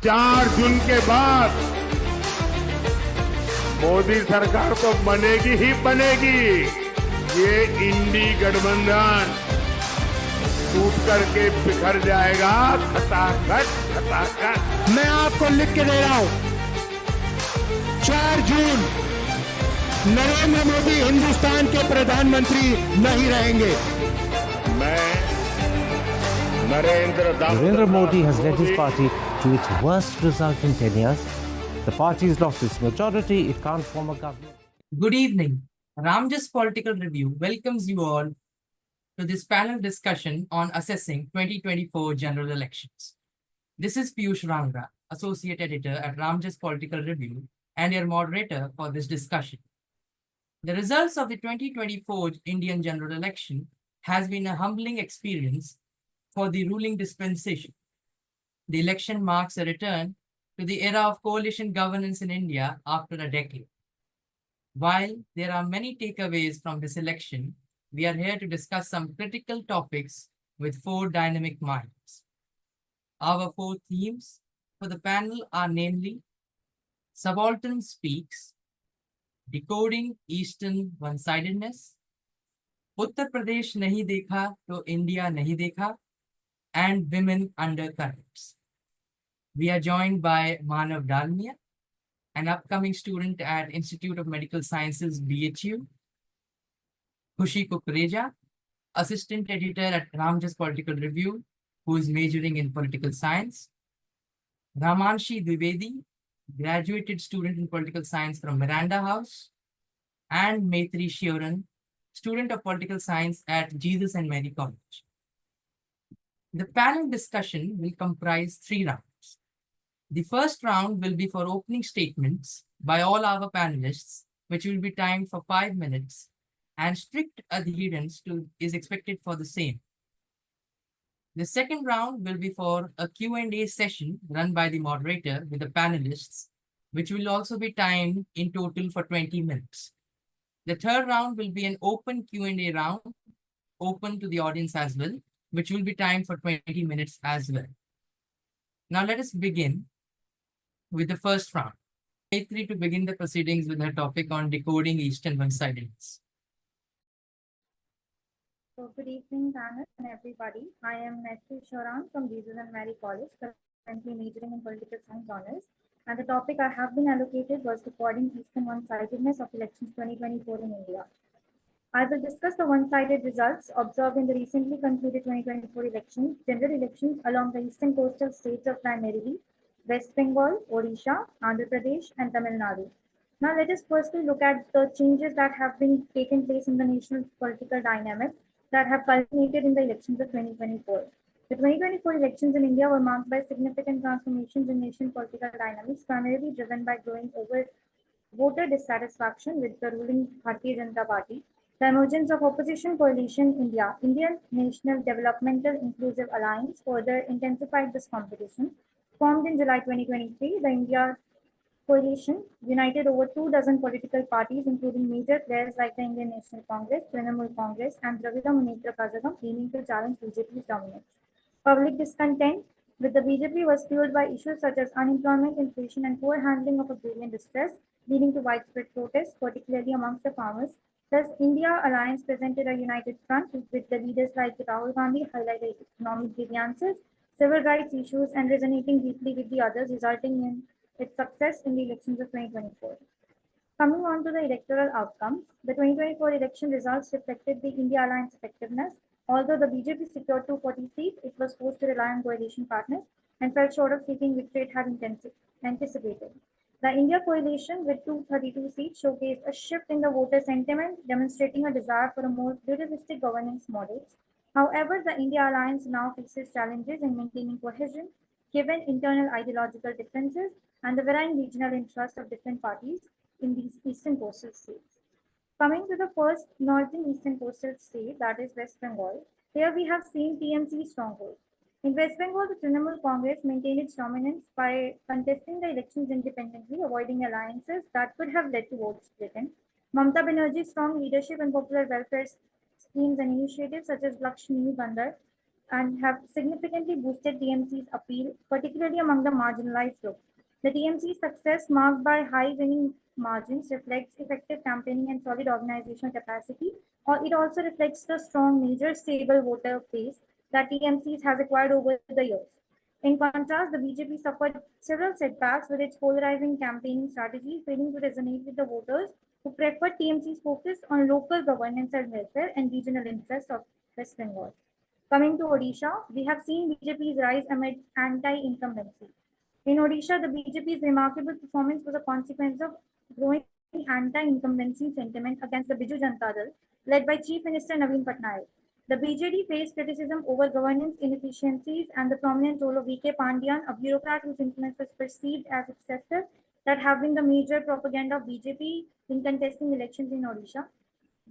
4 जून के बाद मोदी सरकार तो बनेगी ही बनेगी। ये इंडी गठबंधन टूट करके बिखर जाएगा, खटाखट खटाखट। मैं आपको लिख के दे रहा हूं, 4 जून नरेंद्र मोदी हिंदुस्तान के प्रधानमंत्री नहीं रहेंगे। मैं Narendra Modi has led his party to its worst result in 10 years. The party has lost its majority. It can't form a government. Good evening. Ramjas Political Review welcomes you all to this panel discussion on assessing 2024 general elections. This is Piyush Rangra, Associate Editor at Ramjas Political Review and your moderator for this discussion. The results of the 2024 Indian general election has been a humbling experience for the ruling dispensation. The election marks a return to the era of coalition governance in India after a decade. While there are many takeaways from this election, we are here to discuss some critical topics with 4 dynamic minds. Our 4 themes for the panel are namely Subaltern Speaks, Decoding Eastern One-Sidedness, Uttar Pradesh Nahi Dekha to India Nahi Dekha, and Women Undercurrents. We are joined by Manav Dalmia, an upcoming student at Institute of Medical Sciences, BHU, Khushi Kukreja, Assistant Editor at Ramjas Political Review, who is majoring in Political Science, Ramanshi Dwivedi, graduated student in Political Science from Miranda House, and Maitri Shioran, student of Political Science at Jesus and Mary College. The panel discussion will comprise 3 rounds. The first round will be for opening statements by all our panelists, which will be timed for 5 minutes, and strict adherence is expected for the same. The second round will be for a Q&A session run by the moderator with the panelists, which will also be timed in total for 20 minutes. The third round will be an open Q&A round, open to the audience as well, which will be timed for 20 minutes as well. Now let us begin with the first round. Maitri to begin the proceedings with her topic on decoding Eastern one-sidedness. So good evening, panel and everybody. I am Maitri Shioran from Jesus and Mary College, currently majoring in Political Science Honours. And the topic I have been allocated was decoding Eastern one-sidedness of elections 2024 in India. I will discuss the one-sided results observed in the recently concluded 2024 elections, general elections along the eastern coastal states of primarily West Bengal, Odisha, Andhra Pradesh, and Tamil Nadu. Now let us firstly look at the changes that have been taken place in the national political dynamics that have culminated in the elections of 2024. The 2024 elections in India were marked by significant transformations in national political dynamics, primarily driven by growing voter dissatisfaction with the ruling Bharatiya Janata Party. The emergence of opposition coalition Indian National Developmental Inclusive Alliance further intensified this competition. Formed in July 2023, the India coalition united over 24 political parties, including major players like the Indian National Congress, Trinamool Congress, and Dravida Munnetra Kazhagam, aiming to challenge BJP's dominance. Public discontent with the BJP was fueled by issues such as unemployment, inflation, and poor handling of agrarian distress, leading to widespread protests, particularly amongst the farmers. Thus, India Alliance presented a united front with the leaders like Rahul Gandhi highlighting economic grievances, civil rights issues, and resonating deeply with the others, resulting in its success in the elections of 2024. Coming on to the electoral outcomes, the 2024 election results reflected the India Alliance effectiveness. Although the BJP secured 240 seats, it was forced to rely on coalition partners and fell short of seeking victory it had anticipated. The India coalition with 232 seats showcased a shift in the voter sentiment, demonstrating a desire for a more pluralistic governance models. However, the India Alliance now faces challenges in maintaining cohesion, given internal ideological differences and the varying regional interests of different parties in these eastern coastal states. Coming to the first northern eastern coastal state, that is West Bengal, here we have seen TMC's stronghold. In West Bengal, the Trinamool Congress maintained its dominance by contesting the elections independently, avoiding alliances that could have led to vote splitting. Mamata Banerjee's strong leadership and popular welfare schemes and initiatives such as Lakshmi Bandar and have significantly boosted TMC's appeal, particularly among the marginalized group. The TMC's success, marked by high winning margins, reflects effective campaigning and solid organizational capacity, or it also reflects the strong, major, stable voter base that TMC's has acquired over the years. In contrast, the BJP suffered several setbacks with its polarizing campaigning strategy, failing to resonate with the voters who preferred TMC's focus on local governance and welfare and regional interests of West Bengal. Coming to Odisha, we have seen BJP's rise amid anti-incumbency. In Odisha, the BJP's remarkable performance was a consequence of growing anti-incumbency sentiment against the Biju Janata Dal, led by Chief Minister Naveen Patnaik. The BJD faced criticism over governance inefficiencies and the prominent role of VK Pandian, a bureaucrat whose influence was perceived as excessive, that have been the major propaganda of BJP in contesting elections in Odisha.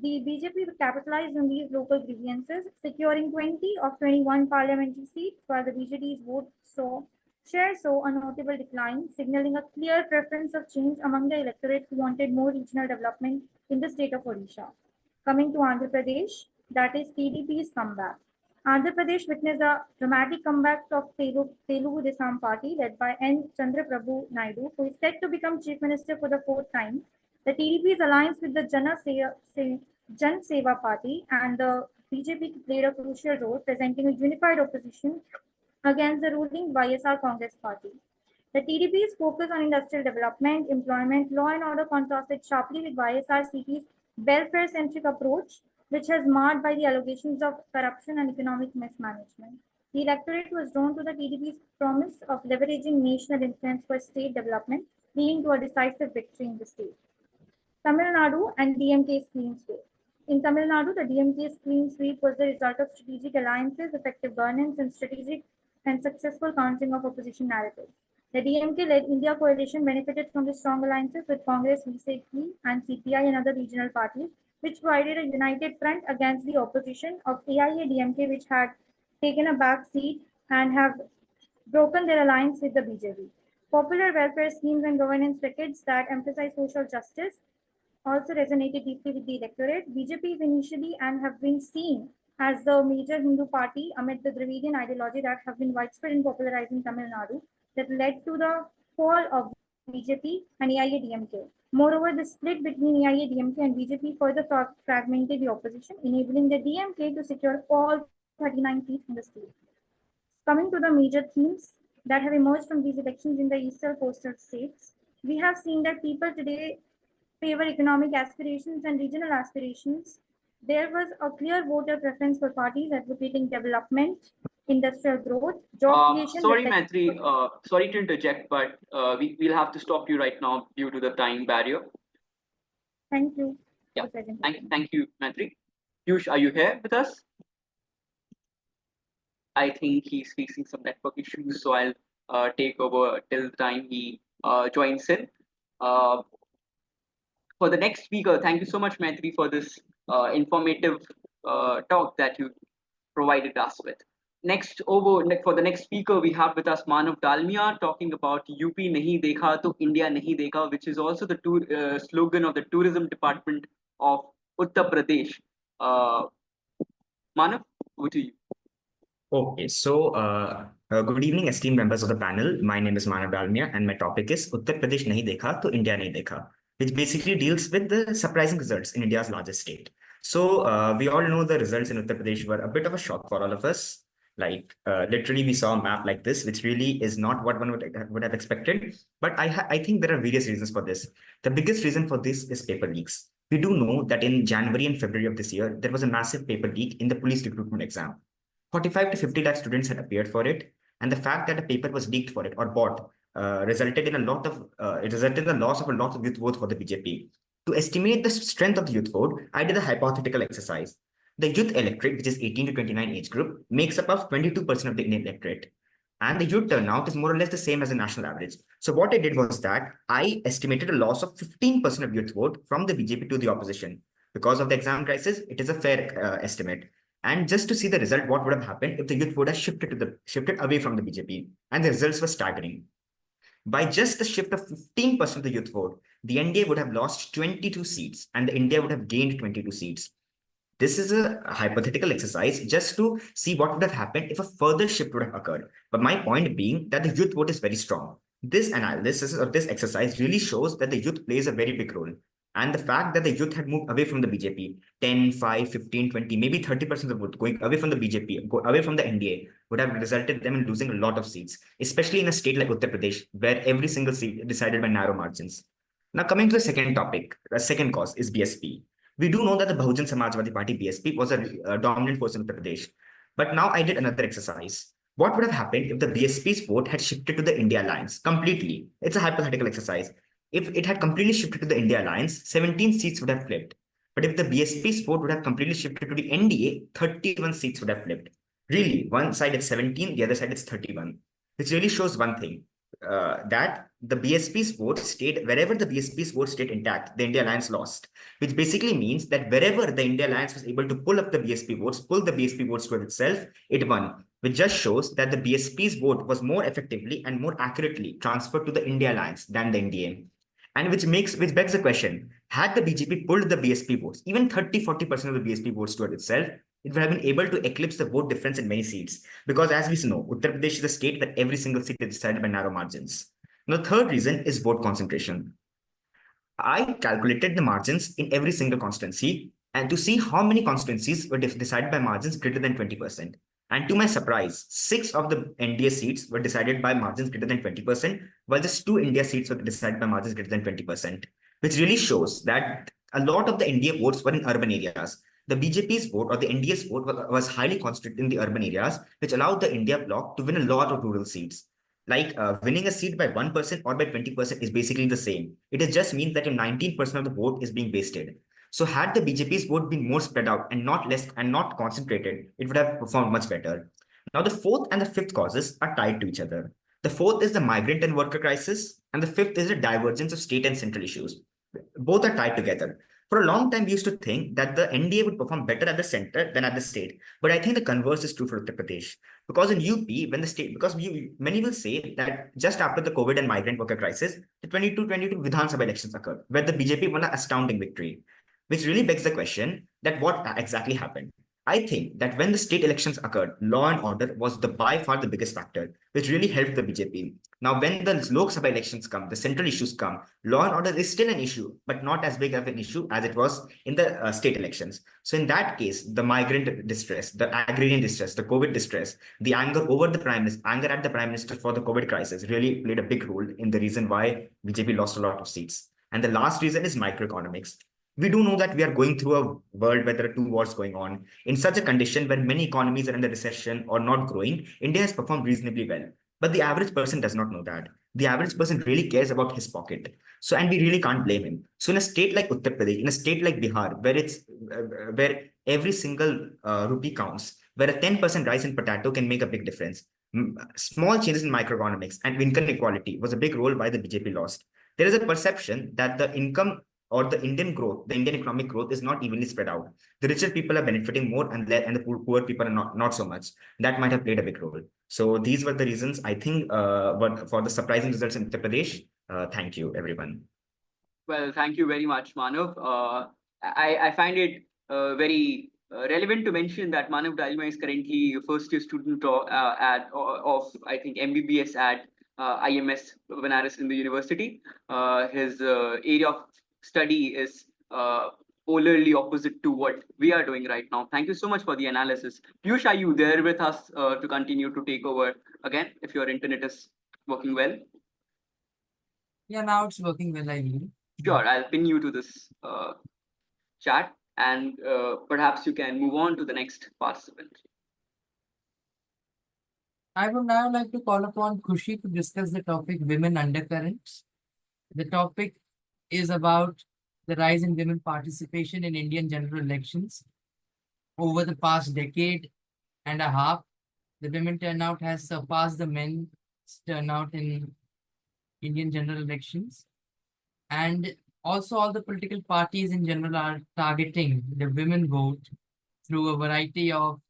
The BJP capitalized on these local grievances, securing 20 of 21 parliamentary seats, while the BJD's share saw a notable decline, signaling a clear preference of change among the electorate who wanted more regional development in the state of Odisha. Coming to Andhra Pradesh, that is TDP's comeback. Andhra Pradesh witnessed a dramatic comeback of Telugu Desam Party led by N. Chandraprabhu Naidu, who is set to become Chief Minister for the fourth time. The TDP's alliance with the Jan Seva Party and the BJP played a crucial role, presenting a unified opposition against the ruling YSR Congress Party. The TDP's focus on industrial development, employment, law and order contrasted sharply with YSRCP's welfare-centric approach, which has marred by the allegations of corruption and economic mismanagement. The electorate was drawn to the TDP's promise of leveraging national influence for state development, leading to a decisive victory in the state. Tamil Nadu and DMK's clean sweep. In Tamil Nadu, the DMK's clean sweep was the result of strategic alliances, effective governance, and strategic and successful countering of opposition narratives. The DMK-led India coalition benefited from the strong alliances with Congress recently and CPI and other regional parties, which provided a united front against the opposition of AIA-DMK, which had taken a back seat and have broken their alliance with the BJP. Popular welfare schemes and governance packets that emphasize social justice also resonated deeply with the electorate. BJP is initially and have been seen as the major Hindu party amid the Dravidian ideology that have been widespread in popularizing Tamil Nadu that led to the fall of BJP and AIA-DMK. Moreover, the split between AIA-DMK and BJP further fragmented the opposition, enabling the DMK to secure all 39 seats in the state. Coming to the major themes that have emerged from these elections in the eastern coastal states, we have seen that people today favor economic aspirations and regional aspirations. There was a clear voter preference for parties advocating development, industrial growth, job creation. Sorry, Maitri, sorry to interject, but we'll have to stop you right now due to the time barrier. Thank you. Yeah, thank you, Maitri. Piyush, are you here with us? I think he's facing some network issues, so I'll take over till the time he joins in. For the next speaker, thank you so much, Maitri, for this informative talk that you provided us with. For the next speaker, we have with us Manav Dalmia talking about UP Nahi Dekha to India Nahi Dekha, which is also the slogan of the Tourism Department of Uttar Pradesh. Manav, over to you. Okay, so good evening, esteemed members of the panel. My name is Manav Dalmia, and my topic is Uttar Pradesh Nahi Dekha to India Nahi Dekha, which basically deals with the surprising results in India's largest state. So we all know the results in Uttar Pradesh were a bit of a shock for all of us. Like literally, we saw a map like this, which really is not what one would have expected. But I think there are various reasons for this. The biggest reason for this is paper leaks. We do know that in January and February of this year, there was a massive paper leak in the police recruitment exam. 45 to 50 lakh students had appeared for it, and the fact that a paper was leaked for it or bought resulted in the loss of a lot of youth votes for the BJP. To estimate the strength of the youth vote, I did a hypothetical exercise. The youth electorate, which is 18 to 29 age group, makes up of 22% of the Indian electorate. And the youth turnout is more or less the same as the national average. So what I did was that I estimated a loss of 15% of youth vote from the BJP to the opposition. Because of the exam crisis, it is a fair estimate. And just to see the result, what would have happened if the youth vote had shifted away from the BJP, and the results were staggering. By just the shift of 15% of the youth vote, the NDA would have lost 22 seats, and the India would have gained 22 seats. This is a hypothetical exercise just to see what would have happened if a further shift would have occurred. But my point being that the youth vote is very strong. This analysis or this exercise really shows that the youth plays a very big role. And the fact that the youth had moved away from the BJP, 10, 5, 15, 20, maybe 30% of the vote going away from the BJP, away from the NDA, would have resulted them in losing a lot of seats, especially in a state like Uttar Pradesh, where every single seat is decided by narrow margins. Now, coming to the second topic, the second cause is BSP. We do know that the Bahujan Samajwadi Party, BSP, was a dominant force in Uttar Pradesh. But now I did another exercise. What would have happened if the BSP's vote had shifted to the India Alliance completely? It's a hypothetical exercise. If it had completely shifted to the India Alliance, 17 seats would have flipped. But if the BSP's vote would have completely shifted to the NDA, 31 seats would have flipped. Really, one side is 17, the other side is 31. Which really shows one thing, that the BSP's vote stayed, wherever the BSP's vote stayed intact, the India Alliance lost. Which basically means that wherever the India Alliance was able to pull up the BSP votes, pull the BSP votes to itself, it won. Which just shows that the BSP's vote was more effectively and more accurately transferred to the India Alliance than the NDA. And which begs the question, had the BJP pulled the BSP votes, even 30-40% of the BSP votes toward itself, it would have been able to eclipse the vote difference in many seats. Because as we know, Uttar Pradesh is a state where every single seat is decided by narrow margins. Now, the third reason is vote concentration. I calculated the margins in every single constituency and to see how many constituencies were decided by margins greater than 20%. And to my surprise, 6 of the NDA seats were decided by margins greater than 20%, while just 2 India seats were decided by margins greater than 20%, which really shows that a lot of the NDA votes were in urban areas. The BJP's vote or the NDA's vote was highly concentrated in the urban areas, which allowed the India bloc to win a lot of rural seats. Like winning a seat by 1% or by 20% is basically the same. It just means that your 19% of the vote is being wasted. So had the BJP's vote been more spread out and not less and not concentrated, it would have performed much better. Now, the fourth and the fifth causes are tied to each other. The fourth is the migrant and worker crisis, and the fifth is the divergence of state and central issues. Both are tied together. For a long time, we used to think that the NDA would perform better at the center than at the state. But I think the converse is true for Uttar Pradesh. Because in UP, when the state, because many will say that just after the COVID and migrant worker crisis, the 22 Vidhan Sabha elections occurred, where the BJP won an astounding victory. Which really begs the question that what exactly happened. I think that when the state elections occurred, law and order was by far the biggest factor, which really helped the BJP. Now, when the Lok Sabha elections come, the central issues come, law and order is still an issue, but not as big of an issue as it was in the state elections. So in that case, the migrant distress, the agrarian distress, the COVID distress, the anger over the prime minister, anger at the prime minister for the COVID crisis really played a big role in the reason why BJP lost a lot of seats. And the last reason is microeconomics. We do know that we are going through a world where there are 2 wars going on. In such a condition where many economies are under recession or not growing, India has performed reasonably well. But the average person does not know that. The average person really cares about his pocket. So, and we really can't blame him. So in a state like Uttar Pradesh, in a state like Bihar, where every single rupee counts, where a 10% rise in potato can make a big difference. Small changes in microeconomics and income inequality was a big role why the BJP lost. There is a perception that the income or the Indian growth, the Indian economic growth is not evenly spread out. The richer people are benefiting more and the poor people are not so much. That might have played a big role. So these were the reasons, I think, but for the surprising results in Uttar Pradesh. Thank you, everyone. Well, thank you very much, Manav. I find it very relevant to mention that Manav Dalmia is currently a first-year student of I think MBBS at IMS Banaras in the university. His area of study is polarly opposite to what we are doing right now. Thank you so much for the analysis. Piyush, are you there with us to continue to take over again if your internet is working well? Yeah, now it's working well, I believe. Sure, I'll pin you to this chat and perhaps you can move on to the next participant. I would now like to call upon Khushi to discuss the topic women undercurrents. The topic is about the rise in women participation in Indian general elections. Over the past decade and a half, the women turnout has surpassed the men's turnout in Indian general elections. And also all the political parties in general are targeting the women vote through a variety of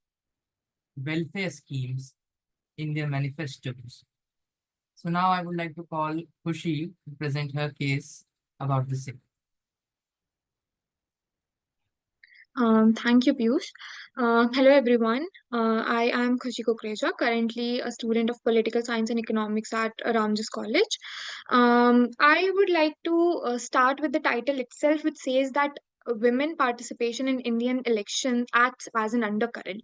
welfare schemes in their manifestos. So now I would like to call Khushi to present her case about the same. Thank you, Piyush. Hello, everyone. I am Khushi Kukreja, currently a student of Political Science and Economics at Ramjas College. I would like to start with the title itself, which says that women participation in Indian elections acts as an undercurrent.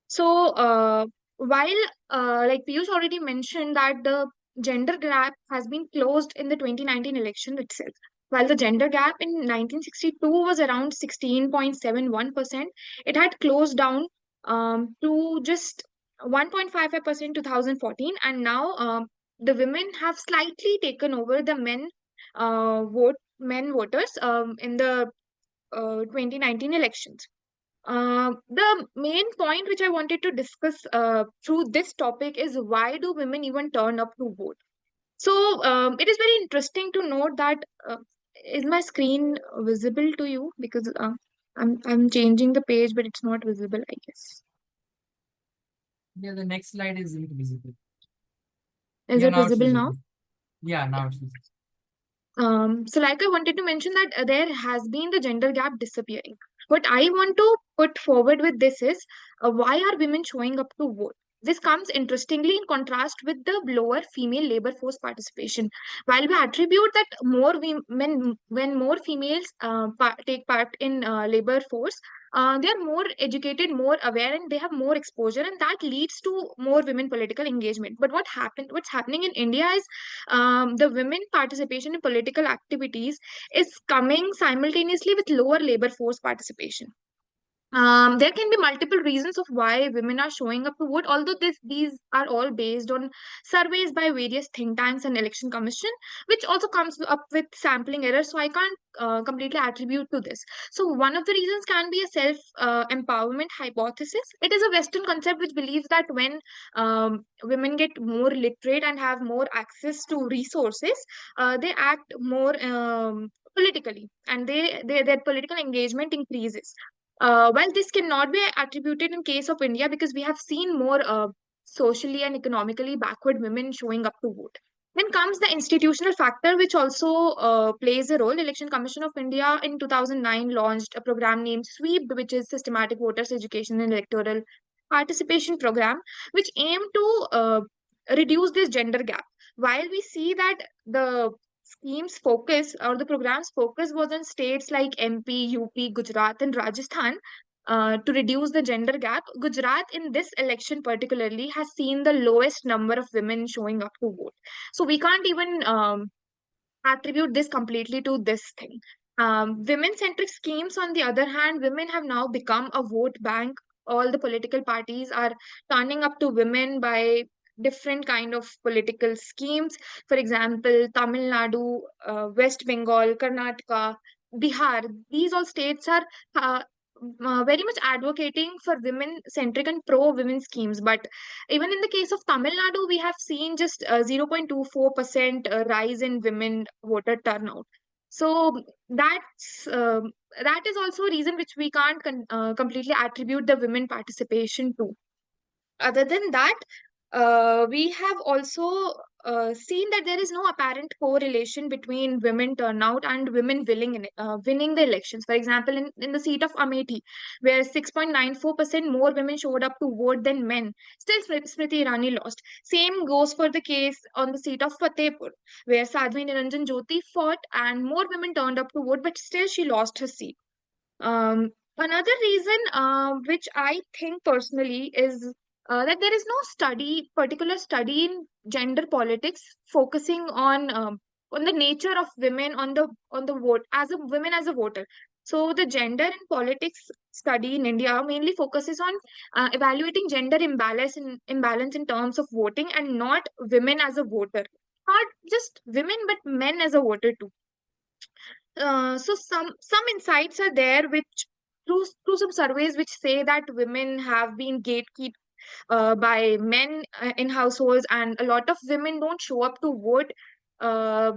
So, while like Piyush already mentioned that the gender gap has been closed in the 2019 election itself, while the gender gap in 1962 was around 16.71%, it had closed down to just 1.55% 2014, and now the women have slightly taken over the men voters in the 2019 elections. The main point which I wanted to discuss through this topic is why do women even turn up to vote? So it is very interesting to note that is my screen visible to you because I'm changing the page, but it's not visible, I guess. Yeah, the next slide is invisible. Is Yeah, it now it's visible now? visible. Yeah, now it's visible. So like I wanted to mention that there has been the gender gap disappearing. What I want to put forward with this is why are women showing up to vote? This comes interestingly in contrast with the lower female labor force participation. While we attribute that more women, when more females take part in labor force, they are more educated, more aware, and they have more exposure, and that leads to more women political engagement. But what's happening in India is the women participation in political activities is coming simultaneously with lower labor force participation. There can be multiple reasons of why women are showing up to vote, although these are all based on surveys by various think tanks and election commission, which also comes up with sampling errors. So I can't completely attribute to this. So one of the reasons can be a self empowerment hypothesis. It is a Western concept which believes that when women get more literate and have more access to resources, they act more politically, and their political engagement increases. Well, this cannot be attributed in case of India because we have seen more socially and economically backward women showing up to vote. Then comes the institutional factor, which also plays a role. Election Commission of India in 2009 launched a program named SWEEP, which is Systematic Voters Education and Electoral Participation Program, which aimed to reduce this gender gap. While we see that the scheme's focus or the program's focus was on states like MP, UP, Gujarat, and Rajasthan to reduce the gender gap. Gujarat, in this election particularly, has seen the lowest number of women showing up to vote. So we can't even attribute this completely to this thing. Women-centric schemes, on the other hand, women have now become a vote bank. All the political parties are turning up to women by different kind of political schemes. For example, Tamil Nadu, West Bengal, Karnataka, Bihar. These all states are very much advocating for women-centric and pro-women schemes. But even in the case of Tamil Nadu, we have seen just 0.24% rise in women voter turnout. So that is also a reason which we can't completely attribute the women participation to. Other than that, we have also seen that there is no apparent correlation between women turnout and women winning the elections. For example, in the seat of Amethi, where 6.94% more women showed up to vote than men, still Smriti Irani lost. Same goes for the case on the seat of Fatehpur, where Sadhvi Niranjan Jyoti fought and more women turned up to vote, but still she lost her seat. Another reason, which I think personally, is that there is no particular study in gender politics focusing on the nature of women on the vote as a women as a voter. So the gender in politics study in India mainly focuses on evaluating gender imbalance in terms of voting and not women as a voter. Not just women, but men as a voter too. So some insights are there which through some surveys which say that women have been gatekept by men in households, and a lot of women don't show up to vote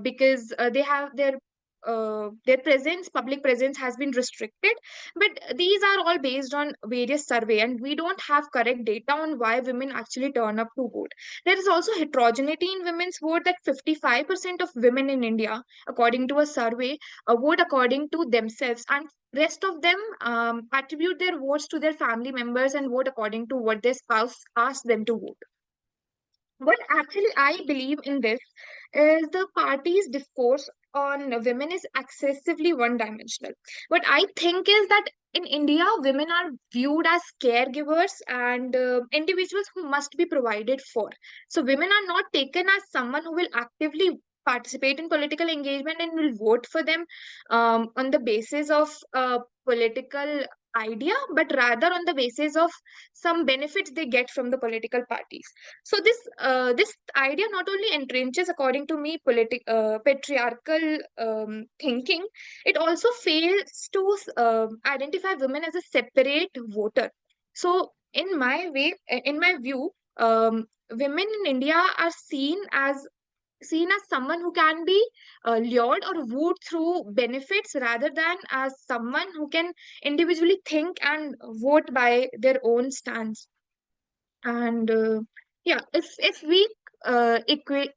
because they have their their presence, public presence has been restricted. But these are all based on various survey, and we don't have correct data on why women actually turn up to vote. There is also heterogeneity in women's vote, that 55% of women in India, according to a survey, vote according to themselves, and rest of them attribute their votes to their family members and vote according to what their spouse asked them to vote. What actually I believe in this is the party's discourse on women is excessively one-dimensional. What I think is that in India, women are viewed as caregivers and individuals who must be provided for. So women are not taken as someone who will actively participate in political engagement and will vote for them on the basis of political idea, but rather on the basis of some benefits they get from the political parties. So this idea not only entrenches, according to me, patriarchal thinking, it also fails to identify women as a separate voter. So in my view, women in India are seen as someone who can be lured or wooed through benefits, rather than as someone who can individually think and vote by their own stance. And yeah, if we equate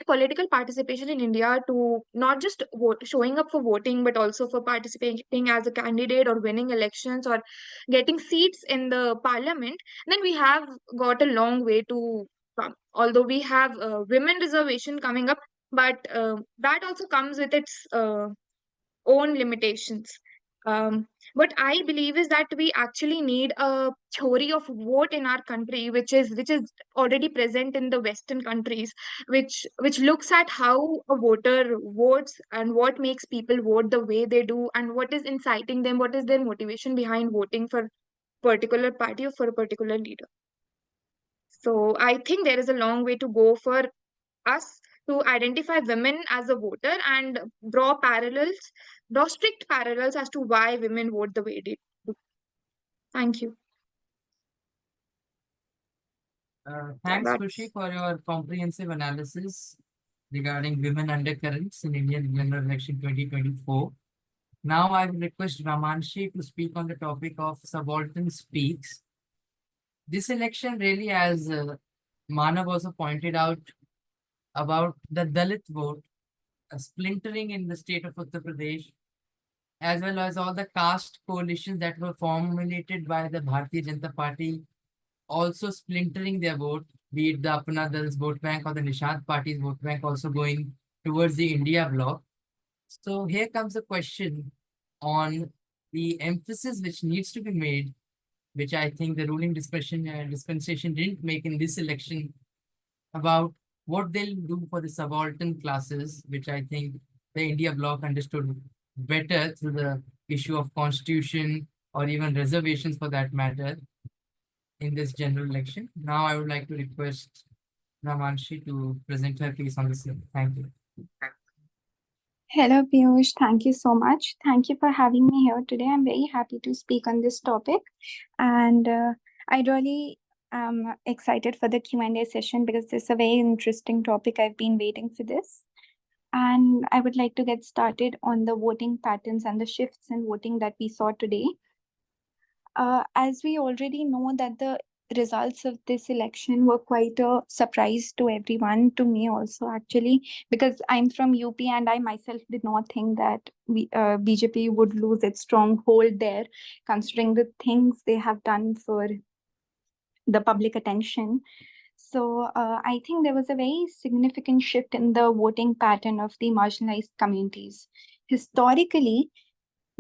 political participation in India to not just showing up for voting, but also for participating as a candidate or winning elections or getting seats in the parliament, then we have got a long way to come. Although we have women reservation coming up, but that also comes with its own limitations. What I believe is that we actually need a theory of vote in our country, which is already present in the Western countries, which looks at how a voter votes and what makes people vote the way they do, and what is inciting them, what is their motivation behind voting for a particular party or for a particular leader. So I think there is a long way to go for us to identify women as a voter and draw strict parallels as to why women vote the way they do. Thank you. Thanks, That's Krushi, for your comprehensive analysis regarding women undercurrents in Indian general election 2024. Now I will request Ramanshi to speak on the topic of subaltern speaks. This election really, as Manav also pointed out, about the Dalit vote, splintering in the state of Uttar Pradesh, as well as all the caste coalitions that were formulated by the Bharatiya Janata Party, also splintering their vote, be it the Apna Dal's vote bank or the Nishant Party's vote bank, also going towards the India bloc. So here comes a question on the emphasis which needs to be made, which I think the ruling dispensation didn't make in this election, about what they'll do for the subaltern classes, which I think the India bloc understood better through the issue of constitution or even reservations for that matter in this general election. Now I would like to request Ramanshi to present her case on the same. Thank you. Hello, Piyush. Thank you so much. Thank you for having me here today. I'm very happy to speak on this topic. And I really am excited for the Q&A session because this is a very interesting topic. I've been waiting for this. And I would like to get started on the voting patterns and the shifts in voting that we saw today. As we already know that the results of this election were quite a surprise to everyone, to me also actually, because I'm from UP and I myself did not think that BJP would lose its stronghold there, considering the things they have done for the public attention. So I think there was a very significant shift in the voting pattern of the marginalized communities. Historically,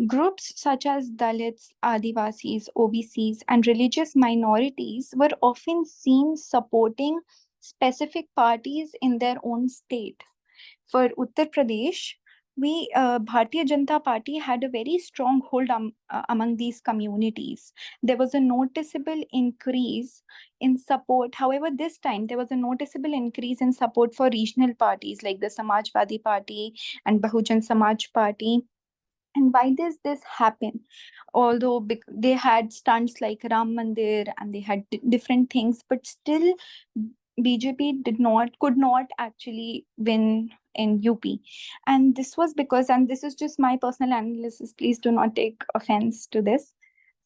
groups such as Dalits, Adivasis, OBCs, and religious minorities were often seen supporting specific parties in their own state. For Uttar Pradesh, Bharatiya Janata Party had a very strong hold among these communities. There was a noticeable increase in support. However, this time there was a noticeable increase in support for regional parties like the Samajwadi Party and Bahujan Samaj Party. And why does this happen? Although they had stunts like Ram Mandir and they had different things, but still BJP could not actually win in UP. And this was because, and this is just my personal analysis, please do not take offense to this.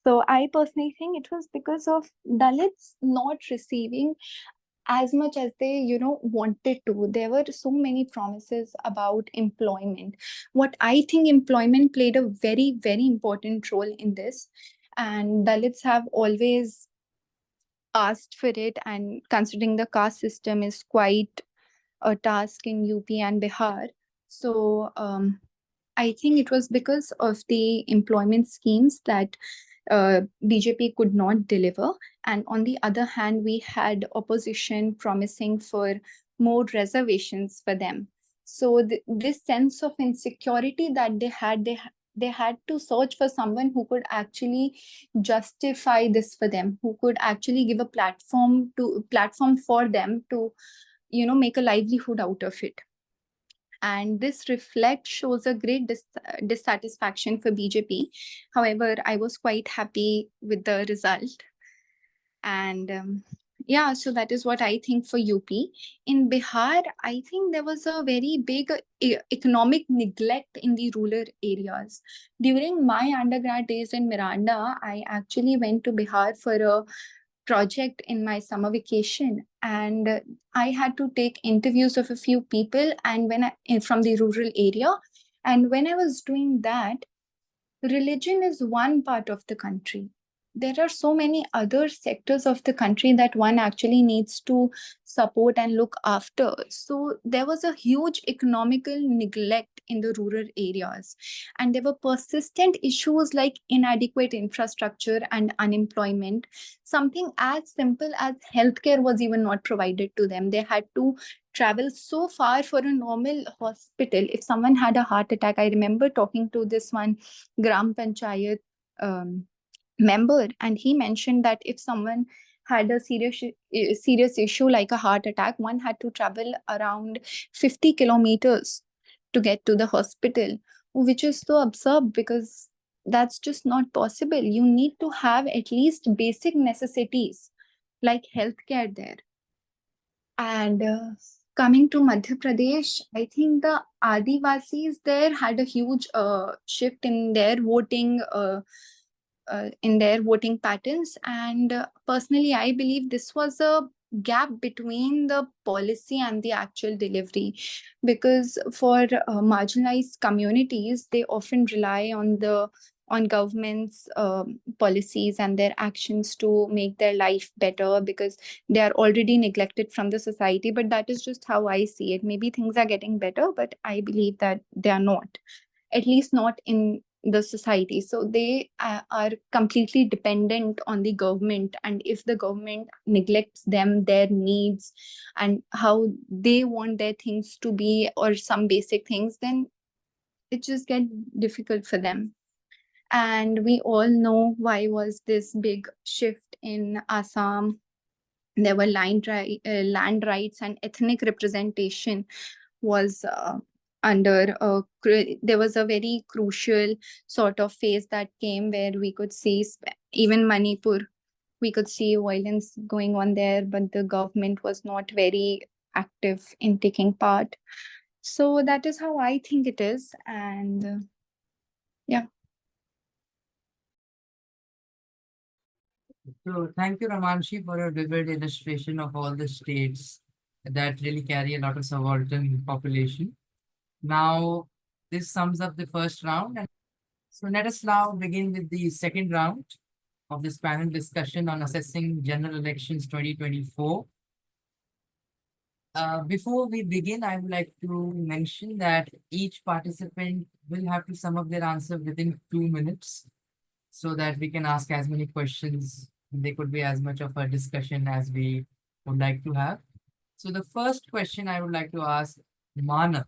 So I personally think it was because of Dalits not receiving as much as they wanted to. There were so many promises about employment. What I think, employment played a very, very important role in this, and Dalits have always asked for it, and considering the caste system is quite a task in UP and Bihar. So I think it was because of the employment schemes that BJP could not deliver. And on the other hand, we had opposition promising for more reservations for them. So this sense of insecurity that they had to search for someone who could actually justify this for them, who could actually give a platform for them to make a livelihood out of it. And this shows a great dissatisfaction for BJP. However, I was quite happy with the result. And yeah, so that is what I think for UP. In Bihar, I think there was a very big economic neglect in the rural areas. During my undergrad days in Miranda, I actually went to Bihar for a project in my summer vacation, and I had to take interviews of a few people and from the rural area. And when I was doing that, religion is one part of the country. There are so many other sectors of the country that one actually needs to support and look after. So there was a huge economical neglect in the rural areas, and there were persistent issues like inadequate infrastructure and unemployment. Something as simple as healthcare was even not provided to them. They had to travel so far for a normal hospital. If someone had a heart attack, I remember talking to this one Gram Panchayat member, and he mentioned that if someone had a serious issue like a heart attack, one had to travel around 50 kilometers to get to the hospital, which is so absurd because that's just not possible. You need to have at least basic necessities like healthcare there. And coming to Madhya Pradesh, I think the Adivasis there had a huge shift in their voting patterns. And personally, I believe this was a gap between the policy and the actual delivery, because for marginalized communities, they often rely on government's policies and their actions to make their life better, because they are already neglected from the society. But that is just how I see it. Maybe things are getting better, but I believe that they are not, at least not in the society. So they are completely dependent on the government, and if the government neglects them, their needs, and how they want their things to be, or some basic things, then it just gets difficult for them. And we all know why was this big shift in Assam. There were land rights and ethnic representation was there was a very crucial sort of phase that came where we could see even Manipur, we could see violence going on there, but the government was not very active in taking part. So that is how I think it is. And yeah. So thank you, Ramanshi, for a vivid illustration of all the states that really carry a lot of subaltern population. Now, this sums up the first round. And so let us now begin with the second round of this panel discussion on assessing general elections 2024. Before we begin, I would like to mention that each participant will have to sum up their answer within 2 minutes, so that we can ask as many questions. There could be as much of a discussion as we would like to have. So the first question I would like to ask Manav.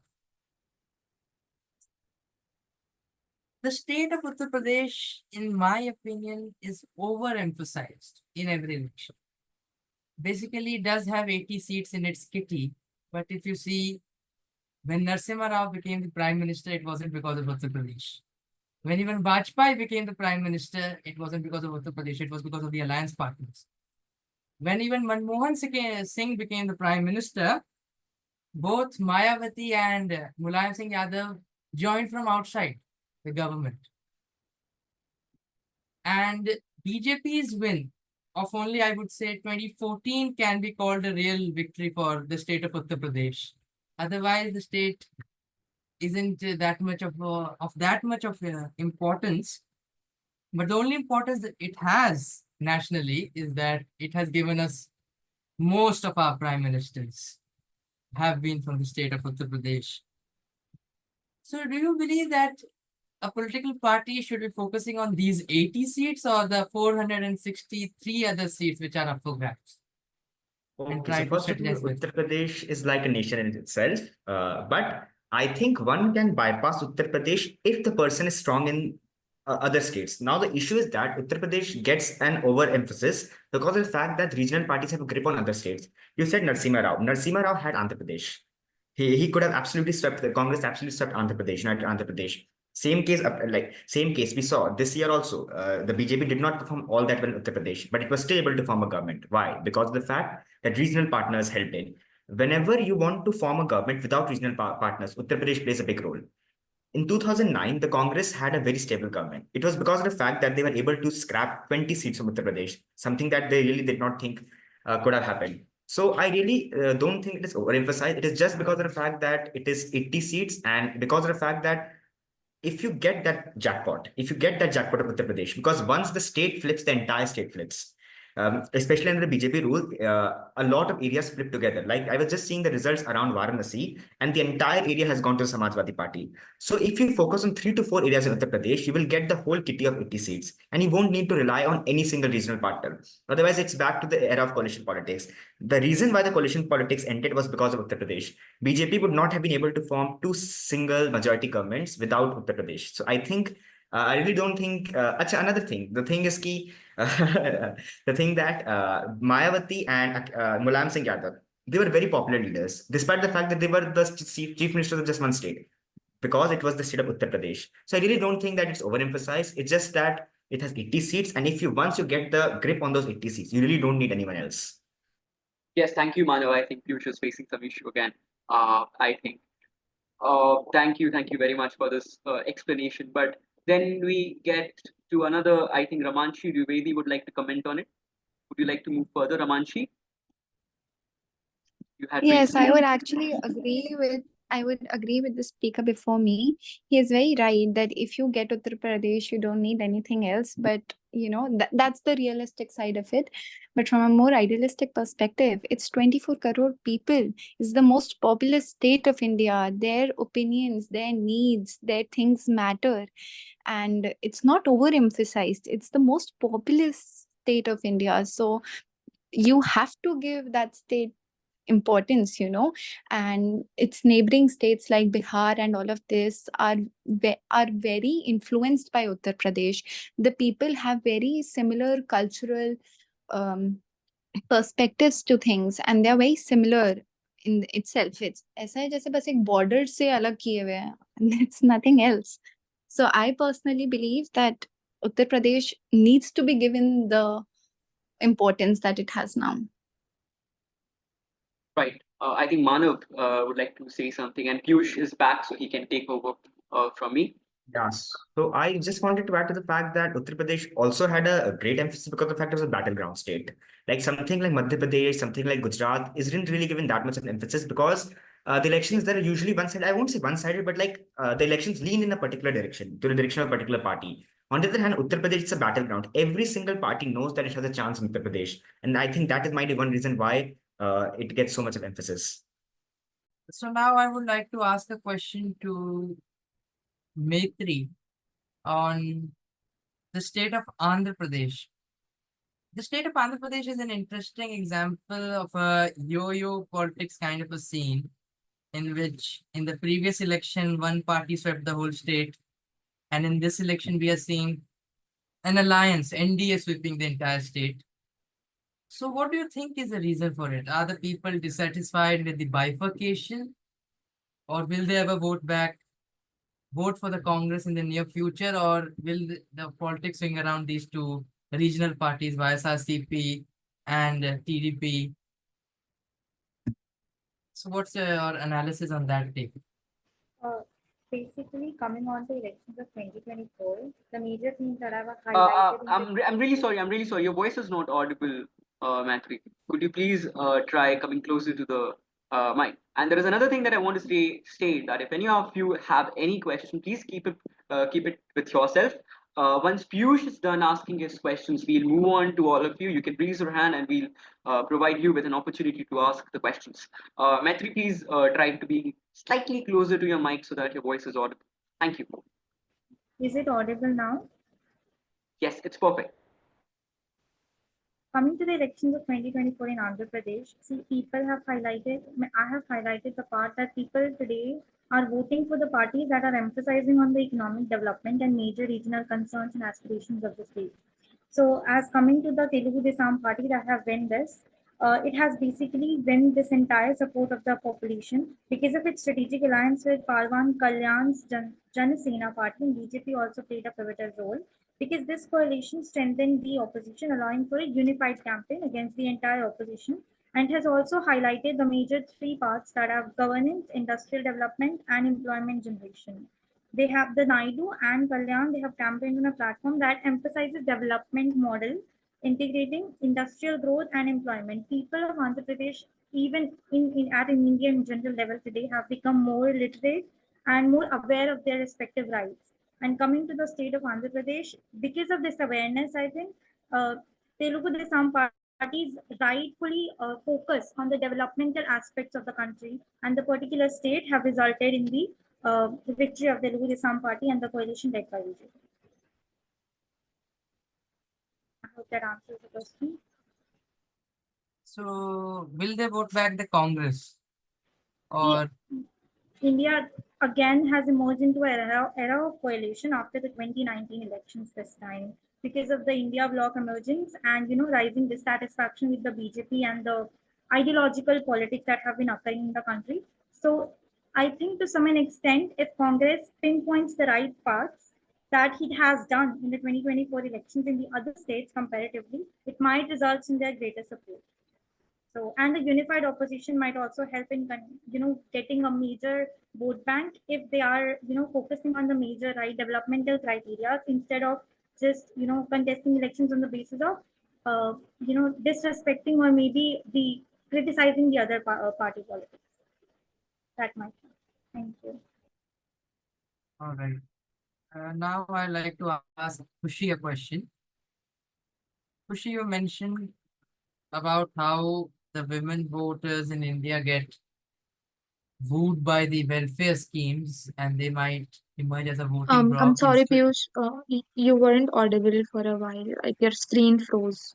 The state of Uttar Pradesh, in my opinion, is overemphasized in every election. Basically, it does have 80 seats in its kitty, but if you see, when Narasimha Rao became the prime minister, it wasn't because of Uttar Pradesh. When even Vajpayee became the prime minister, it wasn't because of Uttar Pradesh, it was because of the alliance partners. When even Manmohan Singh became the prime minister, both Mayawati and Mulayam Singh Yadav joined from outside the government. And BJP's win of only, I would say, 2014 can be called a real victory for the state of Uttar Pradesh. Otherwise, the state isn't that much of importance. But the only importance that it has nationally is that it has given us most of our prime ministers have been from the state of Uttar Pradesh. So do you believe that a political party should be focusing on these 80 seats or the 463 other seats which are up for grabs? And Okay, try so to first of all, strategize with. Uttar Pradesh is like a nation in itself. But I think one can bypass Uttar Pradesh if the person is strong in other states. Now, the issue is that Uttar Pradesh gets an overemphasis because of the fact that regional parties have a grip on other states. You said Narsimha Rao. Narsimha Rao had Andhra Pradesh. He could have absolutely swept the Congress, absolutely swept Andhra Pradesh, not Andhra Pradesh. Same case we saw this year also. The BJP did not perform all that well in Uttar Pradesh, but it was still able to form a government. Why? Because of the fact that regional partners helped in. Whenever you want to form a government without regional partners, Uttar Pradesh plays a big role. In 2009, the Congress had a very stable government. It was because of the fact that they were able to scrap 20 seats from Uttar Pradesh, something that they really did not think could have happened. So I really don't think it is overemphasized. It is just because of the fact that it is 80 seats and because of the fact that if you get that jackpot, if you get that jackpot of Uttar Pradesh, because once the state flips, the entire state flips. Especially under the BJP rule, a lot of areas flip together. Like I was just seeing the results around Varanasi, and the entire area has gone to the Samajwadi Party. So if you focus on 3 to 4 areas in Uttar Pradesh, you will get the whole kitty of 80 seats, and you won't need to rely on any single regional partner. Otherwise, it's back to the era of coalition politics. The reason why the coalition politics ended was because of Uttar Pradesh. BJP would not have been able to form 2 single majority governments without Uttar Pradesh. So I think I really don't think. Another thing. The thing is ki, the thing that Mayawati and Mulayam Singh Yadav, they were very popular leaders, despite the fact that they were the chief ministers of just one state, because it was the state of Uttar Pradesh. So I really don't think that it's overemphasized. It's just that it has 80 seats, and if you once you get the grip on those 80 seats, you really don't need anyone else. Yes, thank you, Manav. I think Piyush is facing some issue again. I think. Thank you very much for this explanation. But then we get to another. I think Ramanshi Dwivedi would like to comment on it. Would you like to move further, Ramanshi? You had Yes, raised. I would agree with the speaker before me. He is very right that if you get Uttar Pradesh, you don't need anything else. But that's the realistic side of it. But from a more idealistic perspective, it's 24 crore people. It's the most populous state of India. Their opinions, their needs, their things matter. And it's not overemphasized. It's the most populous state of India. So you have to give that state importance, and its neighboring states like Bihar and all of this are very influenced by Uttar Pradesh. The people have very similar cultural um, perspectives to things, and they are very similar in itself. It's ऐसा है जैसे बस एक border से अलग किए हुए हैं, and it's nothing else. So I personally believe that Uttar Pradesh needs to be given the importance that it has now. Right. I think Manav would like to say something, and Piyush is back, so he can take over from me. Yes. So I just wanted to add to the fact that Uttar Pradesh also had a great emphasis because of the fact it was a battleground state. Like something like Madhya Pradesh, something like Gujarat isn't really given that much of emphasis because the elections there are usually one-sided. I won't say one-sided, but like the elections lean in a particular direction, to the direction of a particular party. On the other hand, Uttar Pradesh is a battleground. Every single party knows that it has a chance in Uttar Pradesh. And I think that is might be one reason why it gets so much of emphasis. So now I would like to ask a question to Maitri on the state of Andhra Pradesh. The state of Andhra Pradesh is an interesting example of a yo-yo politics kind of a scene in which in the previous election, one party swept the whole state. And in this election, we are seeing an alliance, NDA sweeping the entire state. So what do you think is the reason for it? Are the people dissatisfied with the bifurcation? Or will they ever vote for the Congress in the near future? Or will the politics swing around these two regional parties, YSRCP and TDP? So what's your analysis on that take? Uh, Basically, coming on to elections of 2024, the major themes that I've highlighted in I'm really sorry. I'm really sorry. Your voice is not audible, Matri. Could you please try coming closer to the mic? And there is another thing that I want to state that if any of you have any question, please keep it with yourself. Once Piyush is done asking his questions, we'll move on to all of you. You can raise your hand and we'll provide you with an opportunity to ask the questions. Matri, please try to be slightly closer to your mic so that your voice is audible. Thank you. Is it audible now? Yes, it's perfect. Coming to the elections of 2024 in Andhra Pradesh, see, I have highlighted the part that people today are voting for the parties that are emphasizing on the economic development and major regional concerns and aspirations of the state. So, as coming to the Telugu Desam party that have won this, it has basically won this entire support of the population because of its strategic alliance with Palwan Kalyan's Janasena party, and BJP also played a pivotal role because this coalition strengthened the opposition, allowing for a unified campaign against the entire opposition, and has also highlighted the major three parts that are governance, industrial development, and employment generation. They have the Naidu and Kalyan, they have campaigned on a platform that emphasizes development model, integrating industrial growth and employment. People of Andhra Pradesh, even at an Indian general level today, have become more literate and more aware of their respective rights. And coming to the state of Andhra Pradesh, because of this awareness, I think Telugu Desam parties rightfully focus on the developmental aspects of the country, and the particular state have resulted in the victory of the Telugu Desam party and the coalition led by BJP. I hope that answers the question. So will they vote back the Congress? Or India again has emerged into an era of coalition after the 2019 elections this time because of the India bloc emergence and rising dissatisfaction with the BJP and the ideological politics that have been occurring in the country. So I think to some extent, if Congress pinpoints the right paths that it has done in the 2024 elections in the other states comparatively, it might result in their greater support. So, and the unified opposition might also help in, getting a major vote bank if they are, focusing on the major right developmental criteria instead of just, contesting elections on the basis of, disrespecting or maybe the criticizing the other party politics. That might. Thank you. all right. Now I'd like to ask Khushi a question. Khushi, you mentioned about how the women voters in India get wooed by the welfare schemes and they might emerge as a voting bloc. I'm sorry, Piyush, you weren't audible for a while. Like your screen froze.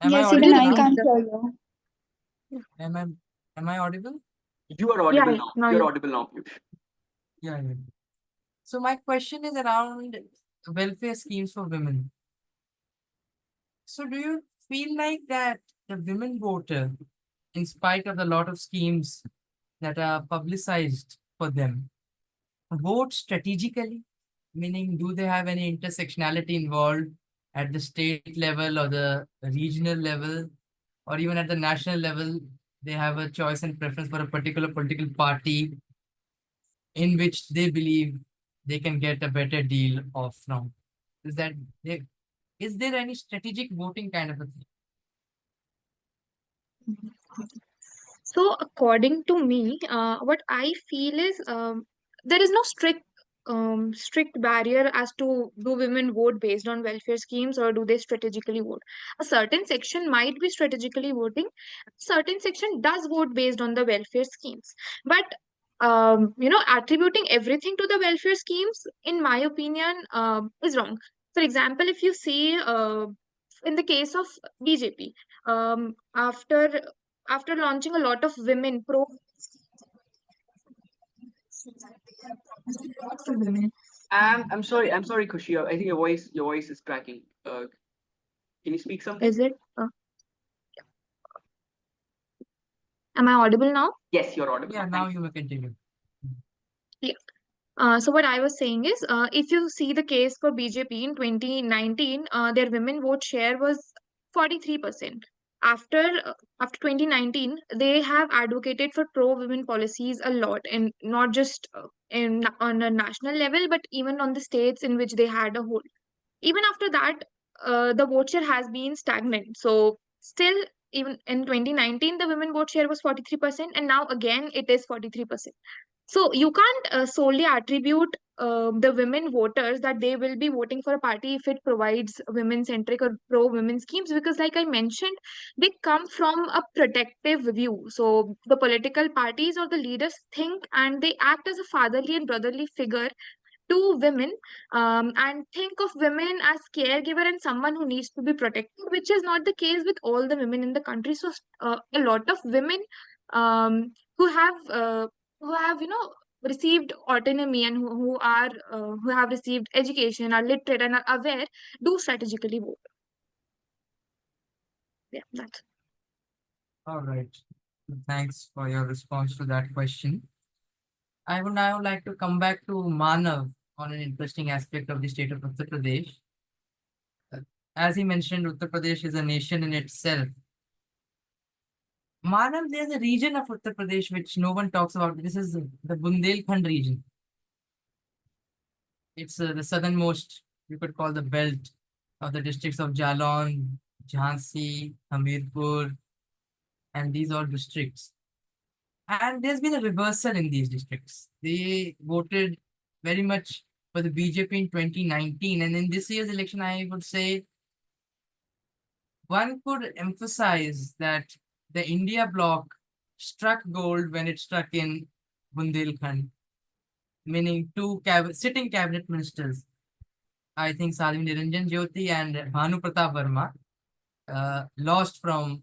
Yes, I even audible I now? can't hear you. Am I audible? You are audible Yeah, now. now You're you- audible now, Piyush. Yeah. So my question is around welfare schemes for women. So do you feel like that the women voter, in spite of a lot of schemes that are publicized for them, vote strategically? Meaning, do they have any intersectionality involved at the state level or the regional level, or even at the national level? They have a choice and preference for a particular political party in which they believe they can get a better deal off from. Is there any strategic voting kind of a thing? So, according to me, what I feel is there is no strict barrier as to do women vote based on welfare schemes or do they strategically vote. A certain section might be strategically voting, certain section does vote based on the welfare schemes. But attributing everything to the welfare schemes, in my opinion, is wrong. For example, if you see in the case of BJP, after launching a lot of women pro I'm sorry, Khushi. I think your voice is cracking. Can you speak something? is it am I audible now? Yes, you're audible. Yeah, now you may continue. So what I was saying is, if you see the case for BJP in 2019, their women vote share was 43%. after 2019, they have advocated for pro-women policies a lot, and not just on a national level, but even on the states in which they had a hold. Even after that, the vote share has been stagnant. So still, even in 2019, the women vote share was 43%, and now again it is 43%. So you can't solely attribute the women voters that they will be voting for a party if it provides women-centric or pro-women schemes, because, like I mentioned, they come from a protective view. So the political parties or the leaders think and they act as a fatherly and brotherly figure to women, and think of women as caregiver and someone who needs to be protected, which is not the case with all the women in the country. So a lot of women um, who have received autonomy and who have received education, are literate and are aware, do strategically vote. Yeah, that's. All right. Thanks for your response to that question. I would now like to come back to Manav on an interesting aspect of the state of Uttar Pradesh. As he mentioned, Uttar Pradesh is a nation in itself. Manav, there's a region of Uttar Pradesh which no one talks about. This is the Bundelkhand region. It's the southernmost, you could call the belt of the districts of Jalon, Jhansi, Hamirpur, and these are districts. And there's been a reversal in these districts. They voted very much for the BJP in 2019. And in this year's election, I would say one could emphasize that the India bloc struck gold when it struck in Bundelkhand, meaning two sitting cabinet ministers, I think Salvi Niranjan Jyoti and Bhanu Pratap Verma, lost from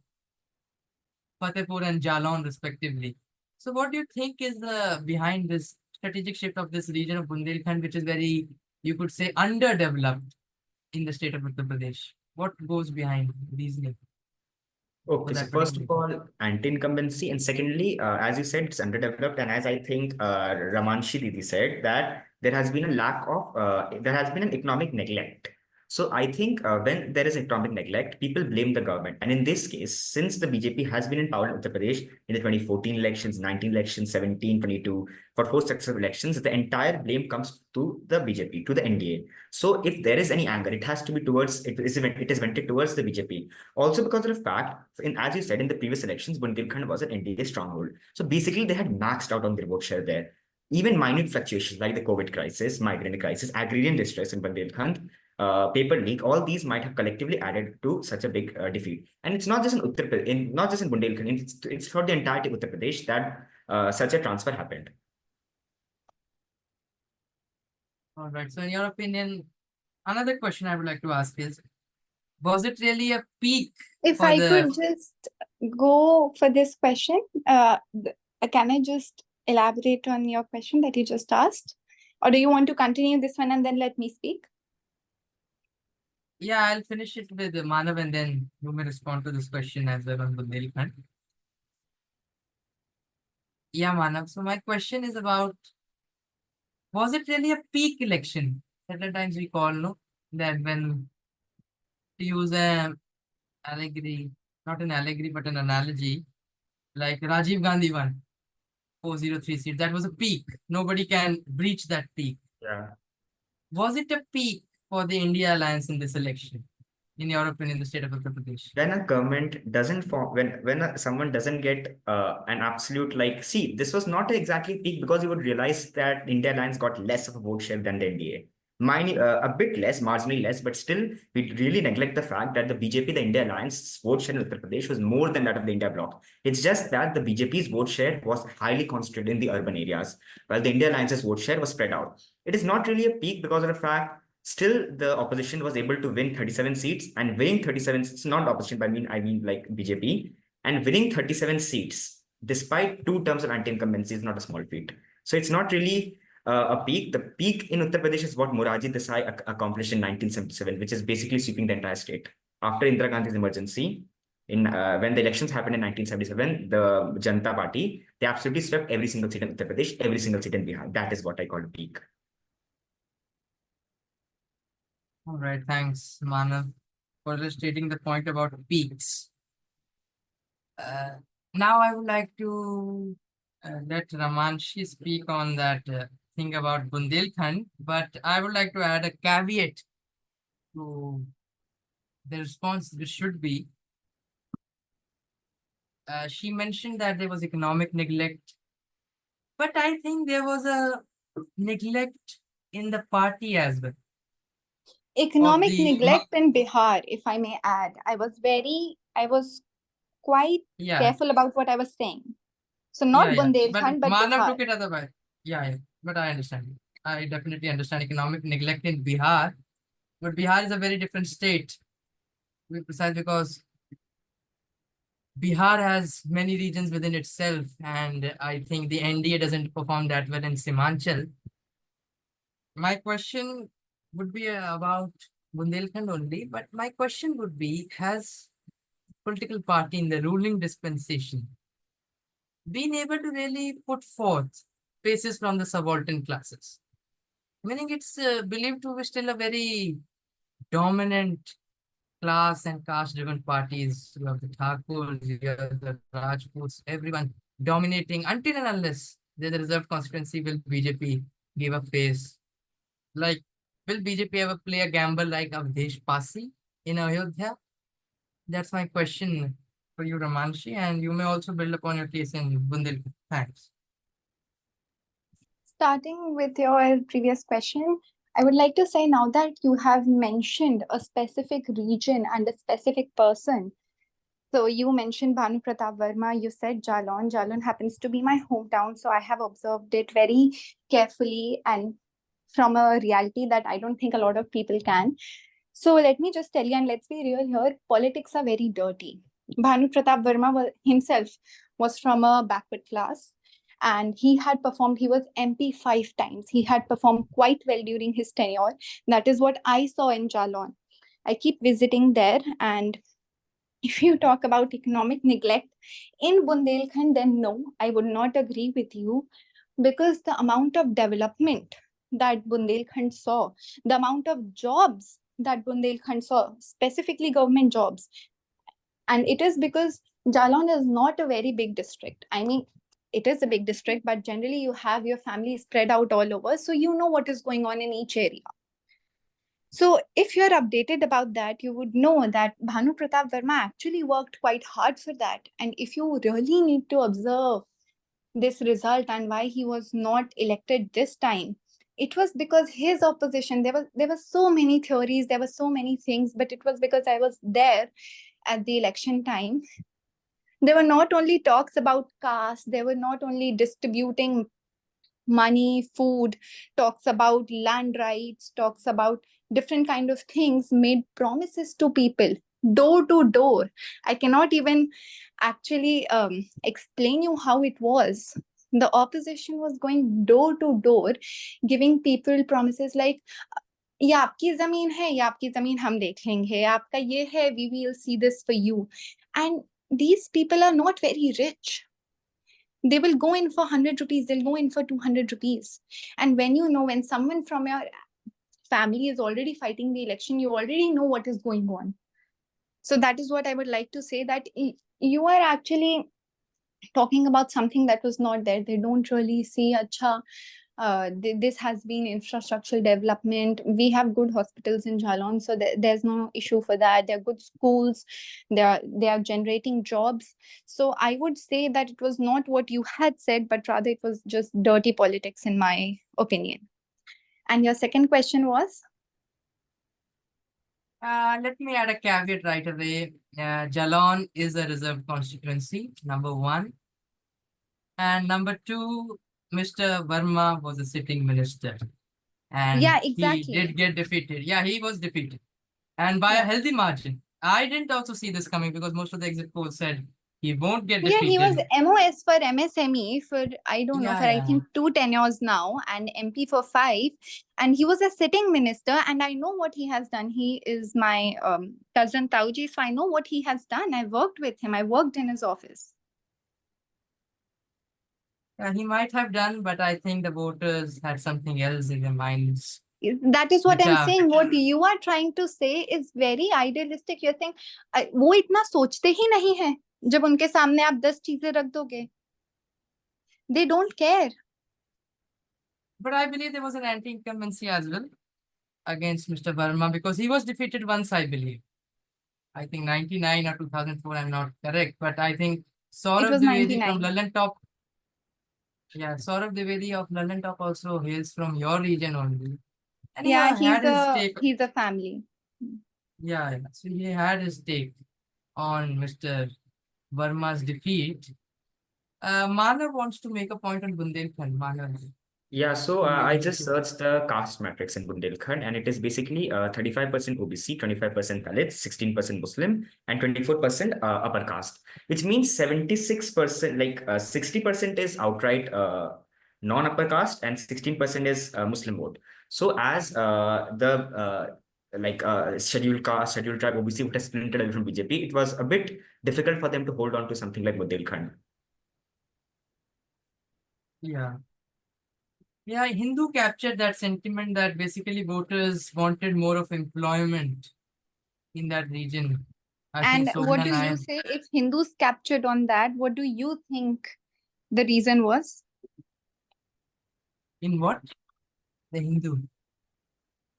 Fatehpur and Jalon respectively. So what do you think is behind this strategic shift of this region of Bundelkhand, which is very, you could say, underdeveloped in the state of Uttar Pradesh? What goes behind reasoning? Okay, so first of all, anti-incumbency, and secondly, as you said, it's underdeveloped, and as I think Ramanshi Didi said, that there has been a lack of, there has been an economic neglect. So I think when there is economic neglect, people blame the government. And in this case, since the BJP has been in power in Uttar Pradesh in the 2014 elections, 19 elections, 17, 22, for four successive elections, the entire blame comes to the BJP, to the NDA. So if there is any anger, it has to be towards, it is vented towards the BJP. Also because of the fact, as you said, in the previous elections, Bundelkhand was an NDA stronghold. So basically they had maxed out on their vote share there. Even minute fluctuations like the COVID crisis, migrant crisis, agrarian distress in Bundelkhand, paper leak, all these might have collectively added to such a big defeat. And it's not just in Uttar Pradesh, not just in Bundelkhand, it's for the entirety of Uttar Pradesh that such a transfer happened. All right. So in your opinion, another question I would like to ask is, was it really a peak? If I could just go for this question, can I just elaborate on your question that you just asked? Or do you want to continue this one and then let me speak? Yeah, I'll finish it with Manav and then you may respond to this question as well on Bundelkhand. Yeah, Manav. So my question is about, was it really a peak election? Certain times we call, no, that when, to use a allegory, not an allegory, but an analogy, like Rajiv Gandhi won 403 seats. That was a peak. Nobody can breach that peak. Yeah. Was it a peak for the India Alliance in this election, in your opinion, the state of Uttar Pradesh? When a government doesn't form, when someone doesn't get an absolute, like, see, this was not exactly peak, because you would realize that India Alliance got less of a vote share than the NDA. A bit less, marginally less, but still, we really neglect the fact that the BJP, the India Alliance vote share in Uttar Pradesh was more than that of the India bloc. It's just that the BJP's vote share was highly concentrated in the urban areas, while the India Alliance's vote share was spread out. It is not really a peak because of the fact still the opposition was able to win 37 seats, and winning 37 seats, not opposition, but I mean like BJP, and winning 37 seats despite 2 terms of anti-incumbency is not a small feat. So it's not really a peak. The peak in Uttar Pradesh is what Morarji Desai accomplished in 1977, which is basically sweeping the entire state. After Indira Gandhi's emergency, when the elections happened in 1977, the Janata Party, they absolutely swept every single seat in Uttar Pradesh, every single seat in Bihar. That is what I call a peak. All right, thanks, Manav, for illustrating the point about peaks. Now I would like to let Ramanshi speak on that thing about Bundelkhand, but I would like to add a caveat to the response. This should be. She mentioned that there was economic neglect, but I think there was a neglect in the party as well. Of Economic the neglect in Bihar, if I may add. I was quite yeah, careful about what I was saying. So yeah, not yeah. But Bundelkhand, but Manav Bihar. took it otherwise. Yeah, yeah. But I understand. I definitely understand economic neglect in Bihar. But Bihar is a very different state, to be precise, because Bihar has many regions within itself, and I think the NDA doesn't perform that well in Simhanchal. My question would be about Bundelkhand only, but my question would be, has political party in the ruling dispensation been able to really put forth faces from the subaltern classes? Meaning it's believed to be still a very dominant class and caste driven parties. You have the Thakurs, you have the Rajputs, everyone dominating until and unless there's a reserved constituency. Will BJP give a face? Like, will BJP ever play a gamble like Avdesh Pasi in Ayodhya? That's my question for you, Ramanshi, and you may also build upon your case in Bundelkhand. Thanks. Starting with your previous question, I would like to say now that you have mentioned a specific region and a specific person. So you mentioned Bhanu Pratap Verma, you said Jalon. Jalon happens to be my hometown, so I have observed it very carefully and from a reality that I don't think a lot of people can. So let me just tell you, and let's be real here, politics are very dirty. Bhanu Pratap Verma himself was from a backward class, and he was MP 5 times. He had performed quite well during his tenure. That is what I saw in Jalon. I keep visiting there, and if you talk about economic neglect in Bundelkhand, then no, I would not agree with you, because the amount of development that Bundelkhand saw, the amount of jobs that Bundelkhand saw, specifically government jobs, and it is because Jalon is not a very big district. I mean, it is a big district, but generally you have your family spread out all over, so you know what is going on in each area. So if you're updated about that, you would know that Bhanu Pratap Verma actually worked quite hard for that. And if you really need to observe this result and why he was not elected this time, it was because his opposition, there were so many theories, there were so many things, but it was because I was there at the election time. There were not only talks about caste, they were not only distributing money, food, talks about land rights, talks about different kind of things, made promises to people door to door. I cannot even actually explain you how it was. The opposition was going door to door, giving people promises like, ये आपकी जमीन है, ये आपकी जमीन हम देख लेंगे, आपका ये है, we will see this for you. And these people are not very rich. They will go in for 100 rupees, they'll go in for 200 rupees. And when someone from your family is already fighting the election, you already know what is going on. So that is what I would like to say, that you are actually talking about something that was not there. They don't really see, this has been infrastructural development. We have good hospitals in Jalon, so there's no issue for that. There are good schools. They are generating jobs. So I would say that it was not what you had said, but rather it was just dirty politics, in my opinion. And your second question was? Let me add a caveat right away. Jalon is a reserved constituency, number one. And number two, Mr. Verma was a sitting minister. And Yeah, exactly. he did get defeated. Yeah, he was defeated. And by a healthy margin. I didn't also see this coming because most of the exit polls said he won't get defeated. Yeah, he was MOS for MSME for, I don't know, for I Yeah. think 2 tenures now, and MP for 5. And he was a sitting minister, and I know what he has done. He is my cousin Tauji, so I know what he has done. I worked with him. I worked in his office. He might have done, but I think the voters had something else in their minds. That is what I'm saying. What you are trying to say is very idealistic. You're saying, वो इतना सोचते ही नहीं है. जब उनके सामने आप 10 चीजें रख दोगे, they don't care. But I believe there was an anti-incumbency as well against Mr. Verma because he was defeated once, I believe. I think 99 or 2004, I'm not correct, but I think It Saurabh was Dwivedi from 99. Lallantop. Yeah, Saurabh Dwivedi of Lallantop also hails from your region only. And he Yeah, had his take. he's a family. Yeah, so he had his take on Mr. Verma's defeat. Manav wants to make a point on Bundelkhand. Manav. Yeah, so I just searched the caste matrix in Bundelkhand, and it is basically 35% OBC, 25% Dalit, 16% Muslim, and 24% upper caste, which means 76%, like 60% is outright non-upper caste, and 16% is Muslim vote. So as the scheduled caste, scheduled tribe OBC would have splintered away from BJP, it was a bit difficult for them to hold on to something like Bundelkhand. Yeah. Yeah, Hindu captured that sentiment that basically voters wanted more of employment in that region. I think And what Sobhana do you Nair. say if Hindus captured on that? What do you think the reason was? In what? The Hindu.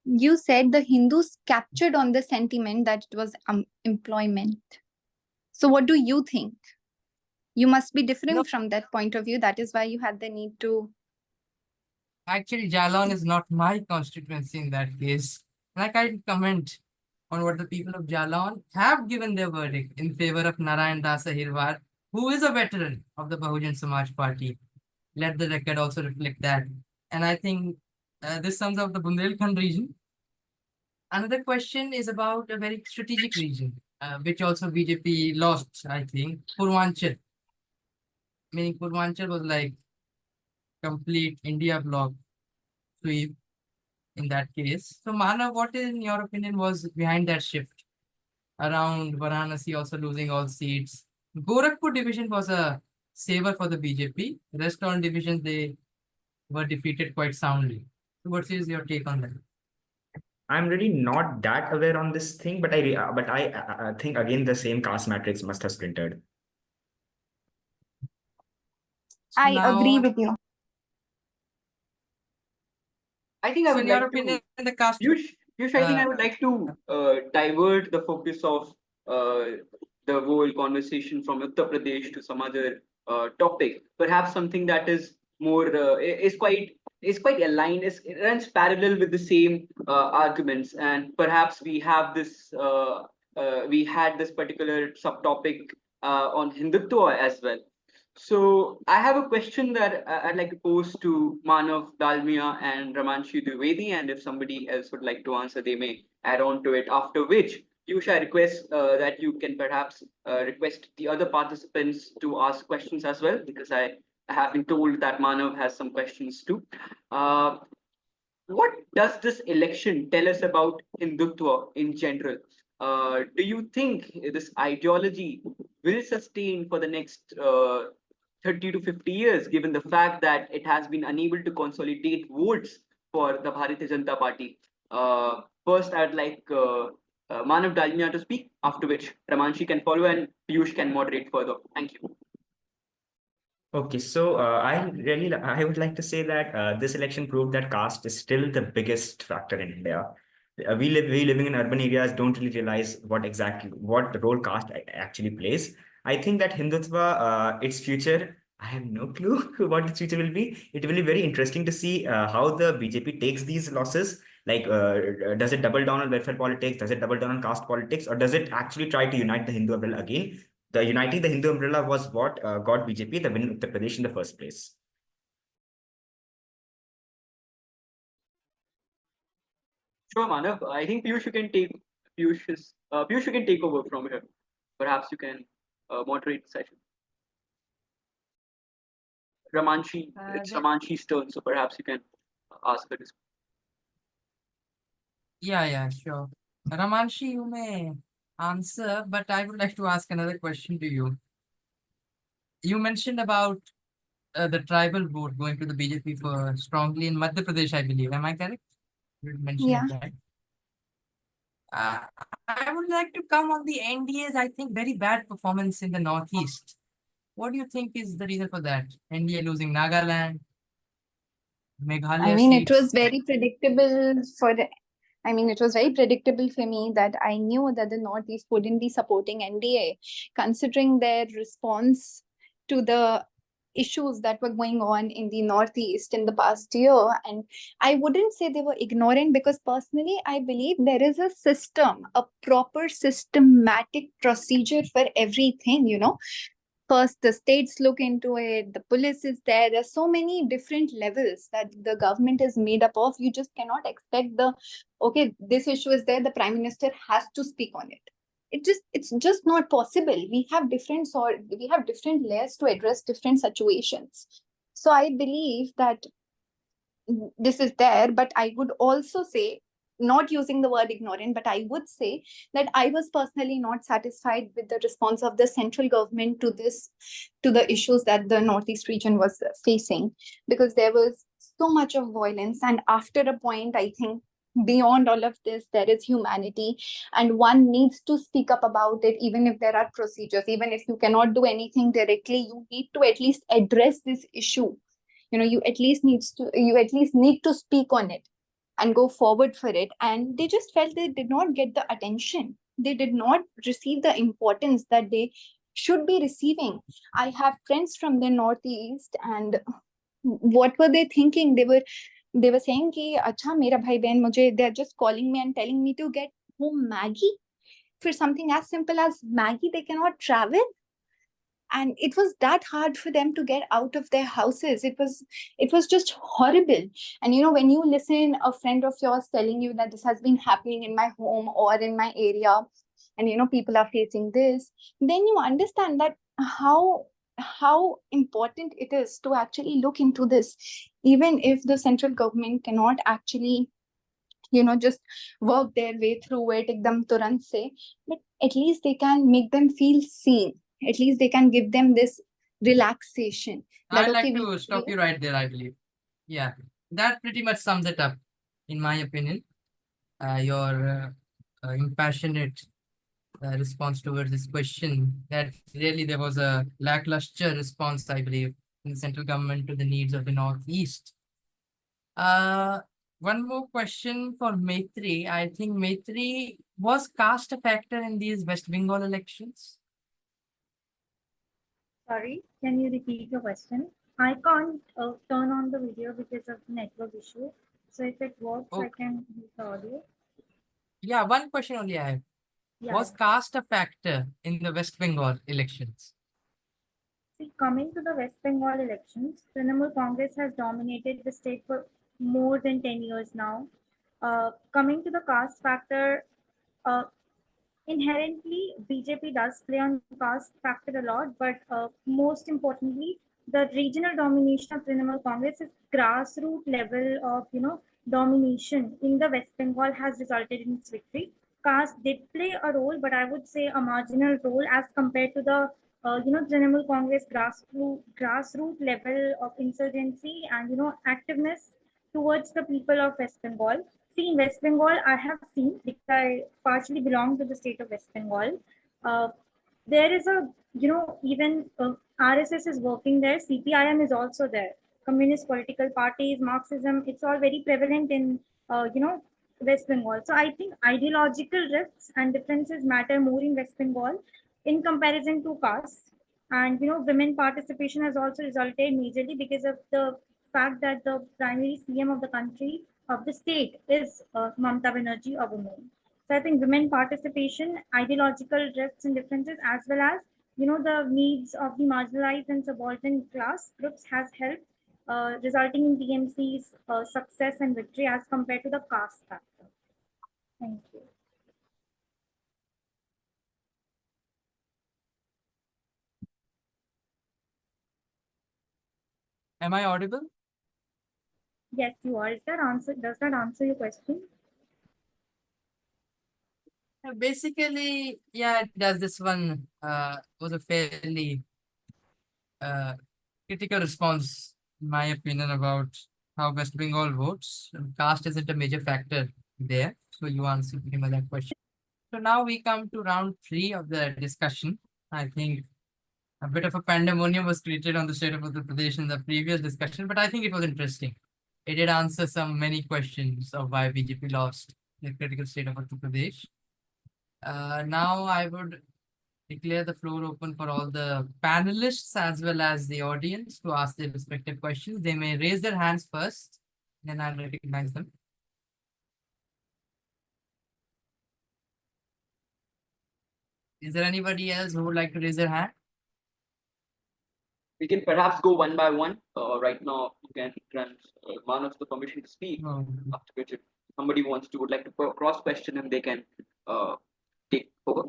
You said the Hindus captured on the sentiment that it was employment. So what do you think? You must be different No, from that point of view. That is why you had the need to. actually, Jalon is not my constituency in that case. And I can't comment on what the people of Jalon have given their verdict in favor of Narayan Das Ahirwar, who is a veteran of the Bahujan Samaj Party. Let the record also reflect that. And I think this sums up the Bundelkhand region. Another question is about a very strategic region, which also BJP lost, I think, Purvanchal. Meaning Purvanchal was like complete India bloc sweep in that case. So Manav, what in your opinion was behind that shift around Varanasi also losing all seats? Gorakhpur division was a saver for the BJP. Rest all divisions they were defeated quite soundly. So what is your take on that? I'm really not that aware on this thing, but I think again the same caste matrix must have splintered. So I agree now, with you. I think I so would in your like to, opinion, the cast. Piyush, I think I would like to divert the focus of the whole conversation from Uttar Pradesh to some other topic, perhaps something that is more is quite aligned, it runs parallel with the same arguments, and perhaps we had this particular subtopic on Hindutva as well. So I have a question that I'd like to pose to Manav Dalmia and Ramanshi Dwivedi, and if somebody else would like to answer, they may add on to it. After which, Piyush, I request that you can perhaps request the other participants to ask questions as well, because I have been told that Manav has some questions too. Uh, what does this election tell us about Hindutva in general? Do you think this ideology will sustain for the next 30 to 50 years, given the fact that it has been unable to consolidate votes for the Bharatiya Janata Party? First, I'd like Manav Dalmia to speak, after which Ramanshi can follow and Piyush can moderate further. Thank you. Okay, so I would like to say that this election proved that caste is still the biggest factor in India. We living in urban areas don't really realize what role caste actually plays. I think that Hindutva, its future, I have no clue what its future will be. It will be very interesting to see how the BJP takes these losses. Like, does it double down on welfare politics? Does it double down on caste politics? Or does it actually try to unite the Hindu umbrella again? The uniting the Hindu umbrella was what got BJP the win in Uttar Pradesh in the first place. Sure, Manav. I think Piyush, you can take over from here. Perhaps you can moderate the session. Ramanshi, it's Ramanshi's turn, so perhaps you can ask her this. Yeah, sure. Ramanshi, you may answer, but I would like to ask another question to you. You mentioned about the tribal vote going to the BJP for strongly in Madhya Pradesh, I believe. Am I correct? You mentioned Yeah. that. Uh, I would like to come on the NDA's, I think, very bad performance in the Northeast. What do you think is the reason for that? NDA losing Nagaland, I Meghalaya mean, it seats. was very predictable for it was very predictable for me that I knew that the Northeast wouldn't be supporting NDA, considering their response to the issues that were going on in the Northeast in the past year. And I wouldn't say they were ignorant, because personally, I believe there is a system, a proper systematic procedure for everything, First, the states look into it, the police is there. There's so many different levels that the government is made up of. You just cannot expect okay, this issue is there, the prime minister has to speak on it. It's just not possible. We have different layers to address different situations. So I believe that this is there, but I would also say, not using the word ignorant, but I would say that I was personally not satisfied with the response of the central government to the issues that the Northeast region was facing, because there was so much of violence. And after a point, I think beyond all of this, there is humanity, and one needs to speak up about it, even if there are procedures, even if you cannot do anything directly, you need to at least address this issue. You at least need to speak on it and go forward for it. And they just felt they did not get the attention, they did not receive the importance that they should be receiving. I have friends from the Northeast, and what were they thinking? They were saying ki acha mera bhai behan mujhe, they're just calling me and telling me to get home Maggie. For something as simple as Maggie, they cannot travel. And it was that hard for them to get out of their houses. It was just horrible. And when you listen a friend of yours telling you that this has been happening in my home or in my area, and people are facing this, then you understand that how important it is to actually look into this, even if the central government cannot actually just work their way through it ekdam turant se, but at least they can make them feel seen. At least they can give them this relaxation. I'd like to stop you right there, I believe. Yeah, that pretty much sums it up, in my opinion. Your impassionate response towards this question, that really there was a lackluster response, I believe, in the central government to the needs of the Northeast. One more question for Maitri. I think Maitri, was caste a factor in these West Bengal elections? Sorry, can you repeat your question? I can't turn on the video because of network issue. So if it works, I can use the audio. Yeah, one question only I have. Yeah. Was caste a factor in the West Bengal elections? See, coming to the West Bengal elections, Trinamool Congress has dominated the state for more than 10 years now. Coming to the caste factor, inherently BJP does play on caste factor a lot, but most importantly, the regional domination of Trinamool Congress is grassroots level of domination in the West Bengal has resulted in its victory. Caste did play a role, but I would say a marginal role as compared to the Trinamool Congress grassroots level of insurgency and activeness towards the people of West Bengal. See, in West Bengal, I have seen, because I partially belong to the state of West Bengal. There is even RSS is working there. CPIM is also there. Communist political parties, Marxism, it's all very prevalent in, West Bengal. So I think ideological rifts and differences matter more in West Bengal in comparison to caste. And, women participation has also resulted majorly because of the fact that the primary CM of the country, of the state, is Mamata Banerjee, a woman. So I think women participation, ideological rifts and differences, as well as the needs of the marginalized and subaltern class groups has helped, resulting in TMC's success and victory as compared to the caste factor. Thank you. Am I audible? Yes, you are. Does that answer your question? Basically, yeah, it does. This one was a fairly critical response, in my opinion, about how West Bengal votes. Caste isn't a major factor there. So you answered pretty much that question. So now we come to round 3 of the discussion. I think a bit of a pandemonium was created on the state of Uttar Pradesh in the previous discussion, but I think it was interesting. It did answer many questions of why BJP lost the critical state of Uttar Pradesh. Now I would declare the floor open for all the panelists as well as the audience to ask their respective questions. They may raise their hands first, then I'll recognize them. Is there anybody else who would like to raise their hand? We can perhaps go one by one. Right now, you can grant Manav the permission to speak. After which, if somebody would like to cross question him, they can take over.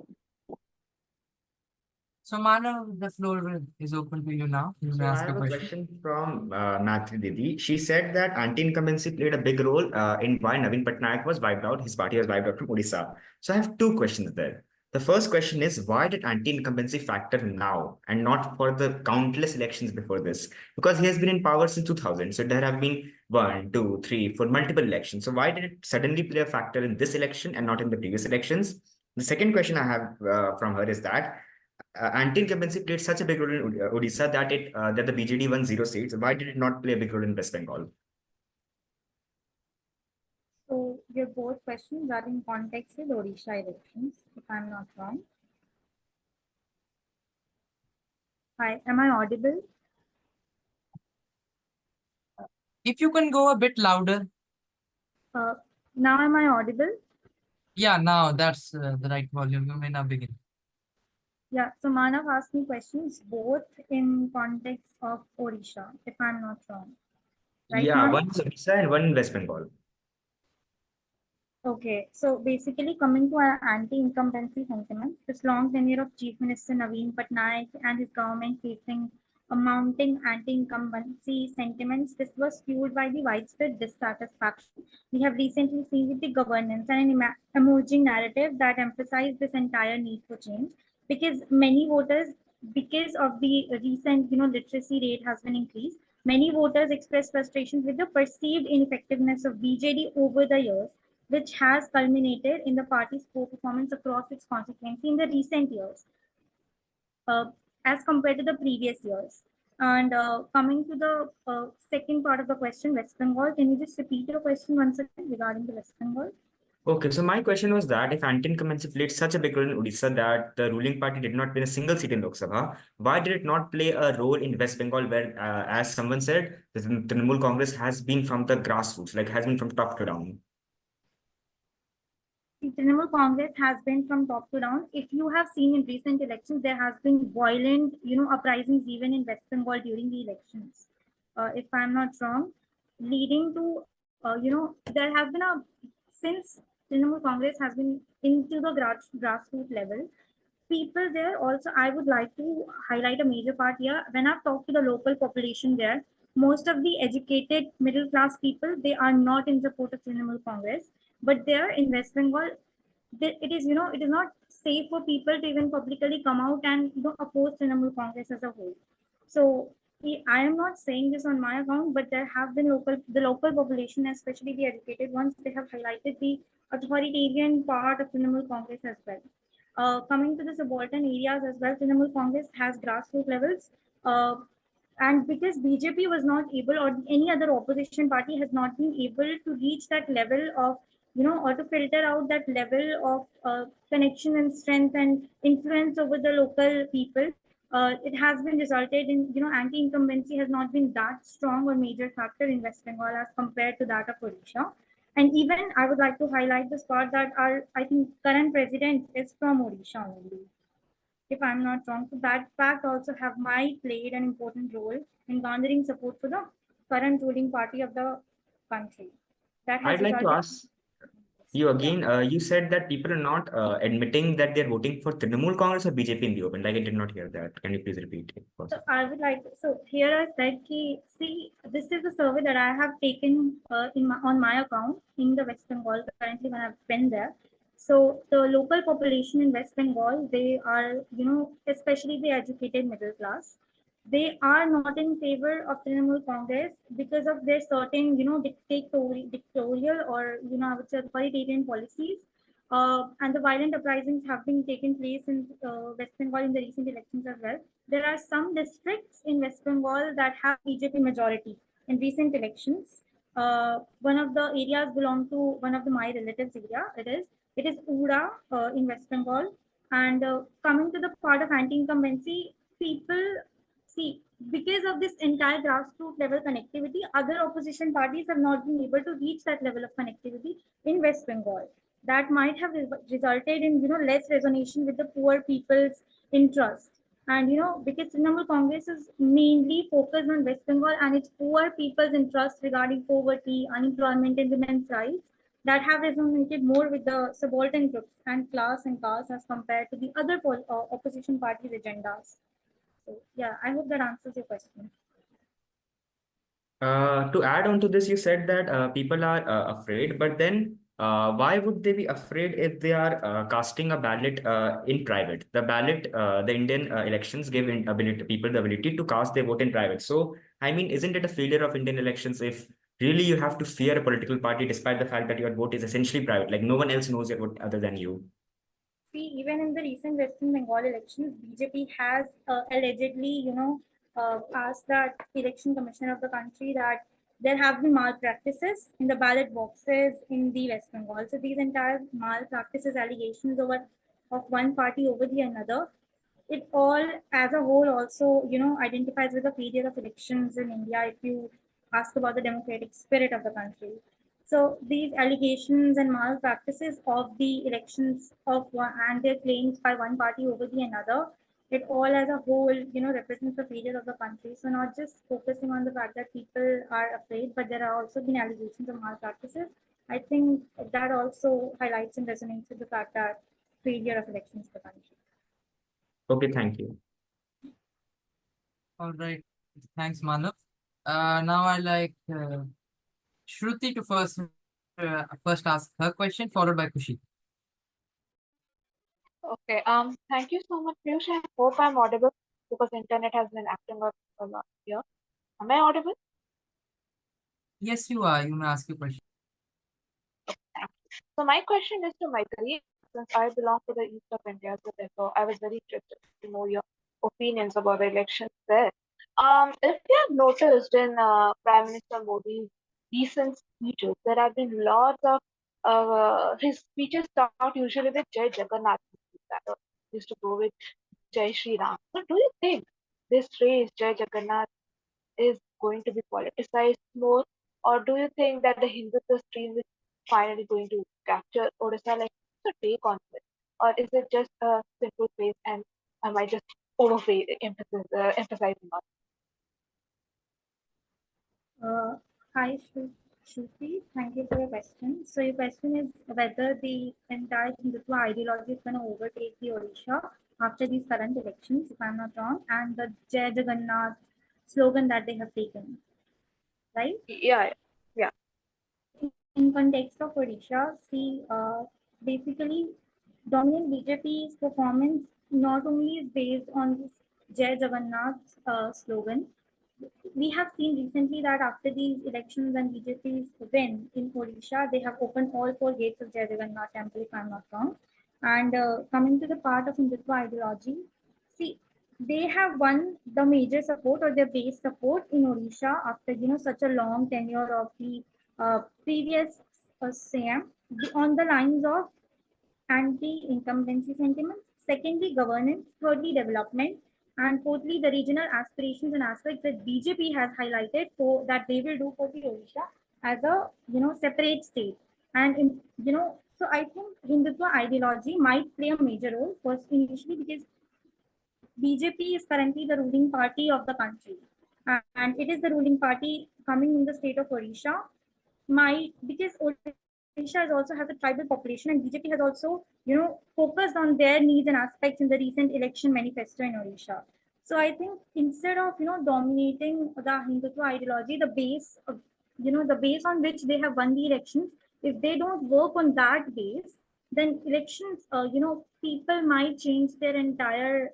So Manav, the floor is open to you now. You may I ask a have a question. question from Matri Didi. She said that anti-incumbency played a big role in why Naveen Patnaik was wiped out. His party was wiped out from Odisha. So I have two questions there. The first question is, why did anti-incumbency factor now and not for the countless elections before this? Because he has been in power since 2000. So there have been 1, 2, 3, 4 multiple elections. So why did it suddenly play a factor in this election and not in the previous elections? The second question I have from her is that anti-incumbency played such a big role in Odisha that the BJD won 0 seats. Why did it not play a big role in West Bengal? So your both questions are in context with Odisha elections, if I'm not wrong. Hi, am I audible? If you can go a bit louder. Now am I audible? Yeah, now that's the right volume. You may now begin. Yeah, so Manav asked me questions both in context of Odisha, if I'm not wrong. Right, Yeah, Manav? one is Odisha and one in West Bengal. Okay, so basically coming to our anti-incumbency sentiments, this long tenure of Chief Minister Naveen Patnaik and his government facing a mounting anti-incumbency sentiments, this was fueled by the widespread dissatisfaction we have recently seen with the governance and an emerging narrative that emphasized this entire need for change, because many voters, because of the recent literacy rate has been increased, many voters expressed frustrations with the perceived ineffectiveness of BJD over the years, which has culminated in the party's poor performance across its constituency in the recent years, as compared to the previous years. And coming to the second part of the question, West Bengal, can you just repeat your question once again regarding the West Bengal? Okay, so my question was that if anti-incumbency played such a big role in Odisha that the ruling party did not win a single seat in Lok Sabha, why did it not play a role in West Bengal where, as someone said, the Trinamool Congress has been from the grassroots, like has been from top to down? The Trinamool Congress has been from top to down. If you have seen in recent elections, there has been violent, uprisings even in West Bengal during the elections. If I'm not wrong, leading to, there has been since Trinamool Congress has been into the grassroots level, people there also, I would like to highlight a major part here. When I've talked to the local population there, most of the educated middle class people, they are not in support of Trinamool Congress. But there in West Bengal, it is not safe for people to even publicly come out and oppose Trinamool Congress as a whole. So I am not saying this on my account, but there have been the local population, especially the educated ones, they have highlighted the authoritarian part of Trinamool Congress as well. Coming to the subaltern areas as well, Trinamool Congress has grassroots levels. And because BJP was not able, or any other opposition party has not been able to reach that level of, or to filter out that level of connection and strength and influence over the local people, it has been resulted in, anti-incumbency has not been that strong or major factor in West Bengal as compared to that of Odisha. And even I would like to highlight this part that I think current president is from Odisha only, if I'm not wrong. So that fact also might played an important role in garnering support for the current ruling party of the country. That has I'd like to resulted. ask you again. You said that people are not admitting that they're voting for Trinamool Congress or BJP in the open. Like I did not hear that. Can you please repeat it? So I would like so here I said see, this is the survey that I have taken on my account in the West Bengal currently when I've been there. So the local population in West Bengal, they are, especially the educated middle class, they are not in favor of Trinamool Congress because of their certain, dictatorial or, I would say authoritarian policies. and the violent uprisings have been taken place in West Bengal in the recent elections as well. There are some districts in West Bengal that have BJP majority in recent elections. One of the areas belong to one of my relatives area. It is Ura in West Bengal. And coming to the part of anti-incumbency, people see, because of this entire grassroots level connectivity, other opposition parties have not been able to reach that level of connectivity in West Bengal. That might have resulted in less resonance with the poor people's interest. And because Trinamool Congress is mainly focused on West Bengal and its poor people's interest regarding poverty, unemployment, and women's rights, that have resonated more with the subaltern groups and class and caste as compared to the other opposition parties' agendas. So yeah, I hope that answers your question. To add on to this, you said that people are afraid, but then why would they be afraid if they are casting a ballot in private? The ballot, the Indian elections give people the ability to cast their vote in private. So, I mean, isn't it a failure of Indian elections if really you have to fear a political party despite the fact that your vote is essentially private? Like no one else knows your vote other than you. See, even in the recent Western Bengal elections, BJP has allegedly, asked that election commissioner of the country that there have been malpractices in the ballot boxes in the West Bengal. So these entire malpractices allegations of one party over the another, it all as a whole also, identifies with the failure of elections in India if you ask about the democratic spirit of the country. So these allegations and malpractices of the elections of one and their claims by one party over the another, it all as a whole, represents the failure of the country. So not just focusing on the fact that people are afraid, but there are also been allegations of malpractices. I think that also highlights and resonates with the fact that failure of elections in the country. Okay, thank you. All right. Thanks, Manav. Now I like Shruti to first ask her question, followed by Kushi. Okay. Thank you so much, Piyush. I hope I'm audible because internet has been acting up a lot here. Am I audible? Yes, you are. You may ask your question. So my question is to Maitri, since I belong to the east of India, so therefore I was very interested to know your opinions about the elections there. If you have noticed in Prime Minister Modi's recent speeches, there have been lots of his speeches start usually with Jai Jagannath, that used to go with Jai Shri Ram. So do you think this phrase Jai Jagannath is going to be politicized more, or do you think that the Hindutva stream is finally going to capture Odisha? Like, what's your take on it, or is it just a simple phrase and am I just emphasizing on it? Hi, Shruti. Thank you for your question. So your question is whether the entire Hindutva ideology is going to overtake the Odisha after these current elections, if I'm not wrong, and the Jai Jagannath slogan that they have taken, right? Yeah. In context of Odisha, see, basically, dominant BJP's performance not only is based on this Jai Jagannath slogan. We have seen recently that after these elections and BJP's win in Odisha, they have opened all four gates of Jai Jagannath temple, if I'm not wrong. And coming to the part of Hindutva ideology, see, they have won the major support or their base support in Odisha after such a long tenure of the previous CM on the lines of anti-incumbency sentiments, secondly, governance, thirdly, development, and fourthly, the regional aspirations and aspects that BJP has highlighted for that they will do for the Odisha as a separate state. And so I think Hindutva ideology might play a major role first initially because BJP is currently the ruling party of the country, and it is the ruling party coming in the state of Odisha. Because Odisha also has a tribal population, and BJP has also, focused on their needs and aspects in the recent election manifesto in Odisha. So I think instead of, dominating the Hindutva ideology, the base on which they have won the elections, if they don't work on that base, then elections, people might change their entire,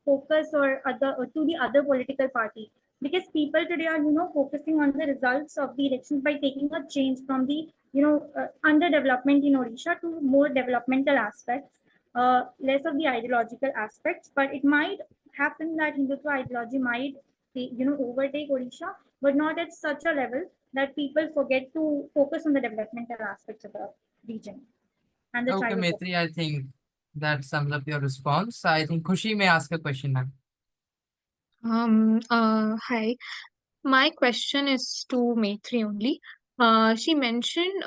focus or to the other political party, because people today are focusing on the results of the elections by taking a change from the underdevelopment in Odisha to more developmental aspects, less of the ideological aspects. But it might happen that Hindutva ideology might, overtake Odisha, but not at such a level that people forget to focus on the developmental aspects of the region and the Okay, child. Maitri, I think that sums up your response. I think Khushi may ask a question now. Hi. My question is to Maitri only. She mentioned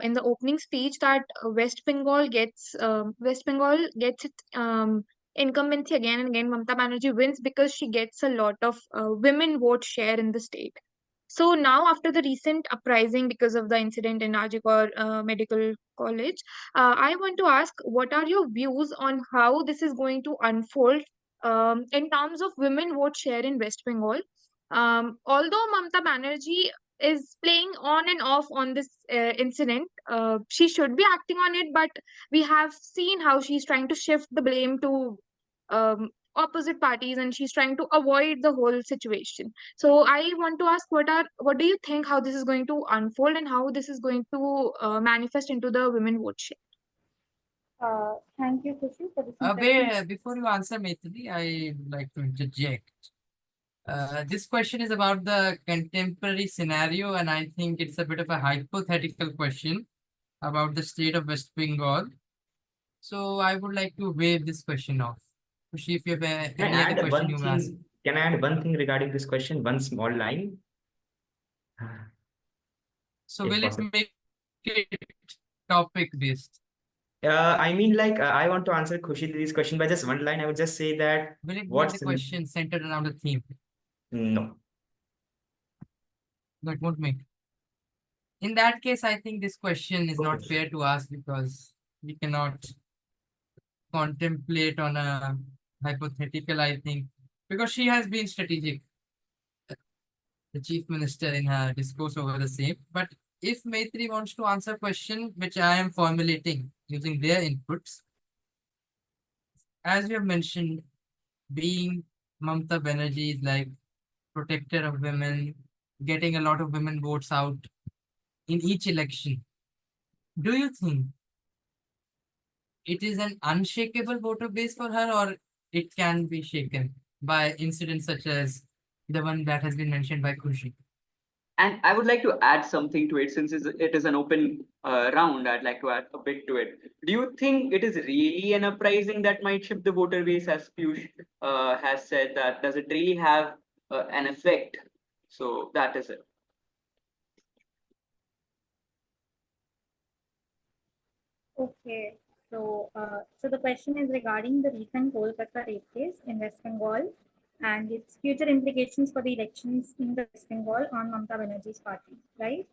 in the opening speech that West Bengal gets its incumbency again and again. Mamata Banerjee wins because she gets a lot of women vote share in the state. So now, after the recent uprising because of the incident in Ajikor Medical College, I want to ask, what are your views on how this is going to unfold in terms of women vote share in West Bengal? Although Mamata Banerjee is playing on and off on this incident, she should be acting on it, but we have seen how she's trying to shift the blame to opposite parties and she's trying to avoid the whole situation. So I want to ask, what do you think how this is going to unfold and how this is going to manifest into the women vote share? Thank you, Khushi, for this. Before you answer, Maitri, I would like to interject. This question is about the contemporary scenario, and I think it's a bit of a hypothetical question about the state of West Bengal. So I would like to waive this question off. Khushi, if you have any other question you may ask. Can I add one thing regarding this question? One small line. So will it make it topic based? I mean, like, I want to answer Khushi this question by just one line. I would just say that. Will it make the question centered around a theme? No. That won't make. In that case, I think this question is not fair to ask because we cannot contemplate on a hypothetical, I think, because she has been strategic, the chief minister, in her discourse over the same. But if Maitri wants to answer a question which I am formulating using their inputs, as you have mentioned, being Mamata Banerjee is like protector of women, getting a lot of women votes out in each election. Do you think it is an unshakable voter base for her, or it can be shaken by incidents such as the one that has been mentioned by Khushi? And I would like to add something to it since it is an open round. I'd like to add a bit to it. Do you think it is really an uprising that might shift the voter base, as Piyush has said? That does it really have an effect? So that is it. Okay, so the question is regarding the recent Kolkata rape case in West Bengal and its future implications for the elections in the West Bengal on Mamata Banerjee's party, right?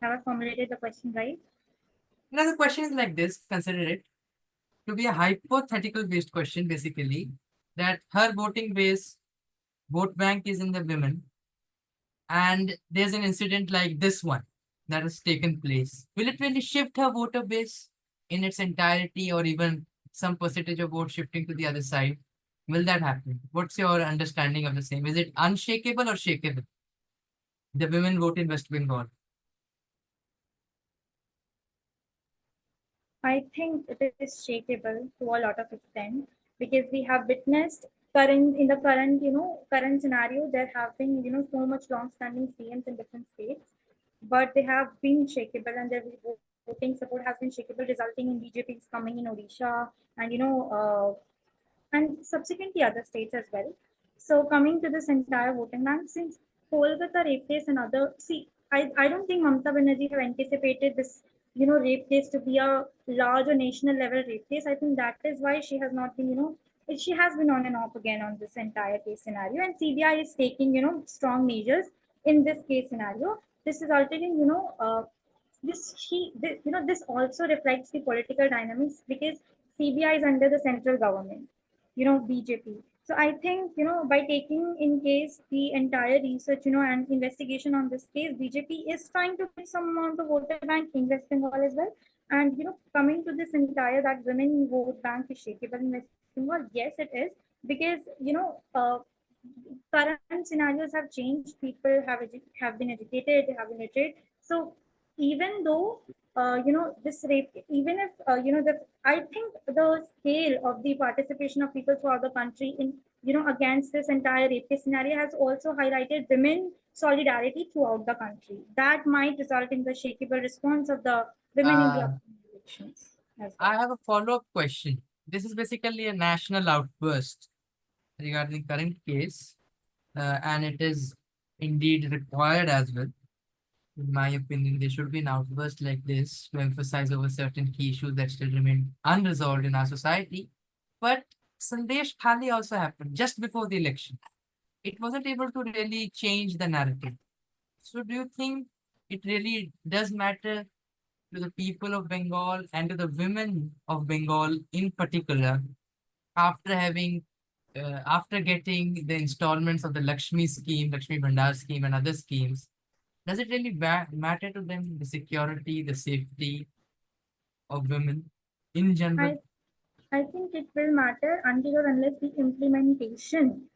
Have I formulated the question right? Now the question is like this, consider it to be a hypothetical based question, basically, that her voting base, vote bank is in the women, and there's an incident like this one that has taken place. Will it really shift her voter base in its entirety, or even some percentage of vote shifting to the other side? Will that happen? What's your understanding of the same? Is it unshakable or shakeable? The women vote in West Bengal. I think it is shakeable to a lot of extent because we have witnessed current scenario, there have been, so much long-standing CMs in different states, but they have been shakeable and their voting support has been shakeable, resulting in BJP's coming in Odisha and, and subsequently other states as well. So coming to this entire voting bank, since Kolkata rape case and other, I don't think Mamata Banerjee have anticipated this, rape case to be a larger national level rape case. I think that is why she has not been, she has been on and off again on this entire case scenario, and CBI is taking, strong measures in this case scenario. This resulted in, this also reflects the political dynamics because CBI is under the central government, BJP. So I think, by taking in case the entire research, and investigation on this case, BJP is trying to get some amount of voter bank in West Bengal as well. And, coming to this entire that women vote bank is shakeable in West Bengal, yes, it is because, current scenarios have changed. People have been educated, they have been literate. So even though this rape, even if I think the scale of the participation of people throughout the country in against this entire rapist scenario has also highlighted women solidarity throughout the country. That might result in the shakeable response of the women in the Uh, upcoming elections as well. I have a follow-up question. This is basically a national outburst regarding the current case, and it is indeed required as well. In my opinion, there should be an outburst like this to emphasize over certain key issues that still remain unresolved in our society. But Sandesh Khali also happened just before the election. It wasn't able to really change the narrative. So do you think it really does matter to the people of Bengal and to the women of Bengal in particular after having after getting the installments of the Lakshmi scheme, Lakshmi Bhandar scheme and other schemes, does it really matter to them the security, the safety of women in general? I think it will matter until or unless the implementation,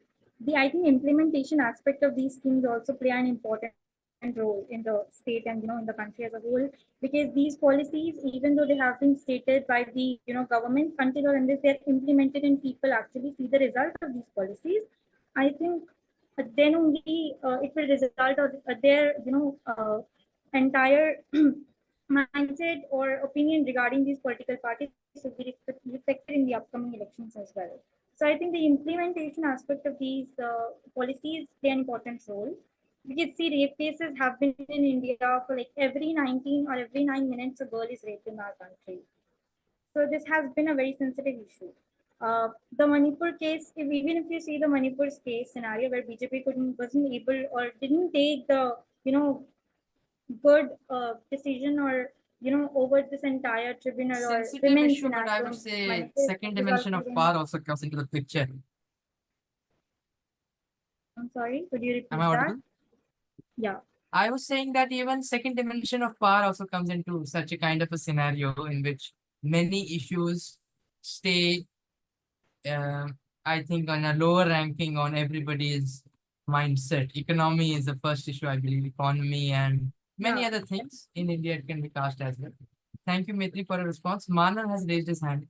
I think implementation aspect of these schemes also play an important role in the state and in the country as a whole, because these policies, even though they have been stated by the government, until or unless they are implemented and people actually see the result of these policies, I think then only it will result of their entire mindset or opinion regarding these political parties should be reflected in the upcoming elections as well. So I think the implementation aspect of these policies play an important role. Because see, rape cases have been in India for like every 19 or every 9 minutes a girl is raped in our country. So this has been a very sensitive issue. The Manipur case, even if you see the Manipur's case scenario where BJP wasn't able or didn't take the good decision or over this entire tribunal or Sensitive women's issue, but I scenario would in say Manipur second dimension of resulted in. power also comes into the picture. I'm sorry, could you repeat Am I that? audible? Yeah. I was saying that even second dimension of power also comes into such a kind of a scenario in which many issues stay, uh, I think, on a lower ranking on everybody's mindset. Economy is the first issue, I believe, economy and many Yeah. other things in India it can be cast as well. Thank you, Maitri, for a response. Manav has raised his hand.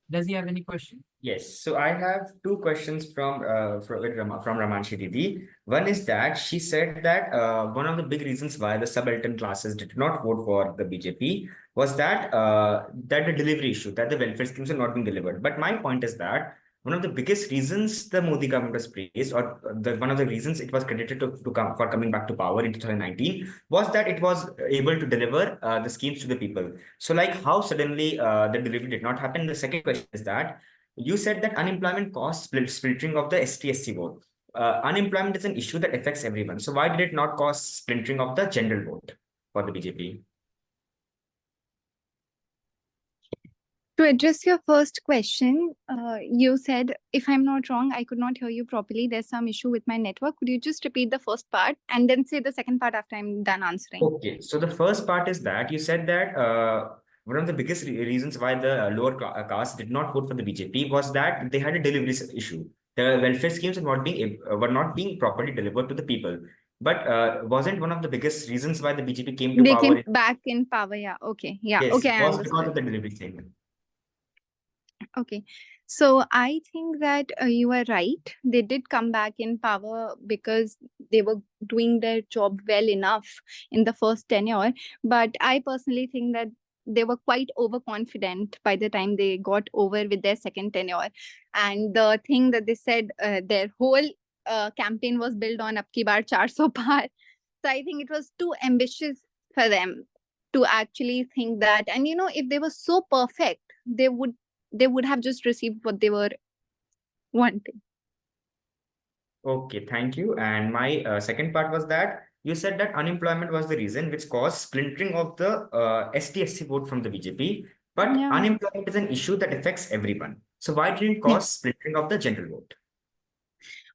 Does he have any question? Yes, so I have two questions from Ramanshi Didi. One is that she said that one of the big reasons why the subaltern classes did not vote for the BJP was that the delivery issue, that the welfare schemes are not being delivered. But my point is that one of the biggest reasons the Modi government was praised, or one of the reasons it was credited to come for coming back to power in 2019, was that it was able to deliver the schemes to the people. So, like, how suddenly the delivery did not happen? The second question is that you said that unemployment caused splintering of the ST/SC vote. Unemployment is an issue that affects everyone. So why did it not cause splintering of the general vote for the BJP? To address your first question, you said, if I'm not wrong, I could not hear you properly. There's some issue with my network. Could you just repeat the first part and then say the second part after I'm done answering? Okay, so the first part is that you said that one of the biggest reasons why the lower caste did not vote for the BJP was that they had a delivery issue. The welfare schemes were not being properly delivered to the people. But wasn't one of the biggest reasons why the BJP came to They power? came back in power. Yeah. Okay. Yeah. Yes, Okay. it I was because understood. of the delivery thing. Okay. So I think that you are right. They did come back in power because they were doing their job well enough in the first tenure. But I personally think that they were quite overconfident by the time they got over with their second tenure. And the thing that they said, their whole campaign was built on Apki Baar 400 Paar. So I think it was too ambitious for them to actually think that. And if they were so perfect, they would have just received what they were wanting. Okay, thank you. And my second part was that you said that unemployment was the reason which caused splintering of the ST/SC vote from the BJP. But Yeah. unemployment is an issue that affects everyone. So why didn't it cause splintering of the general vote?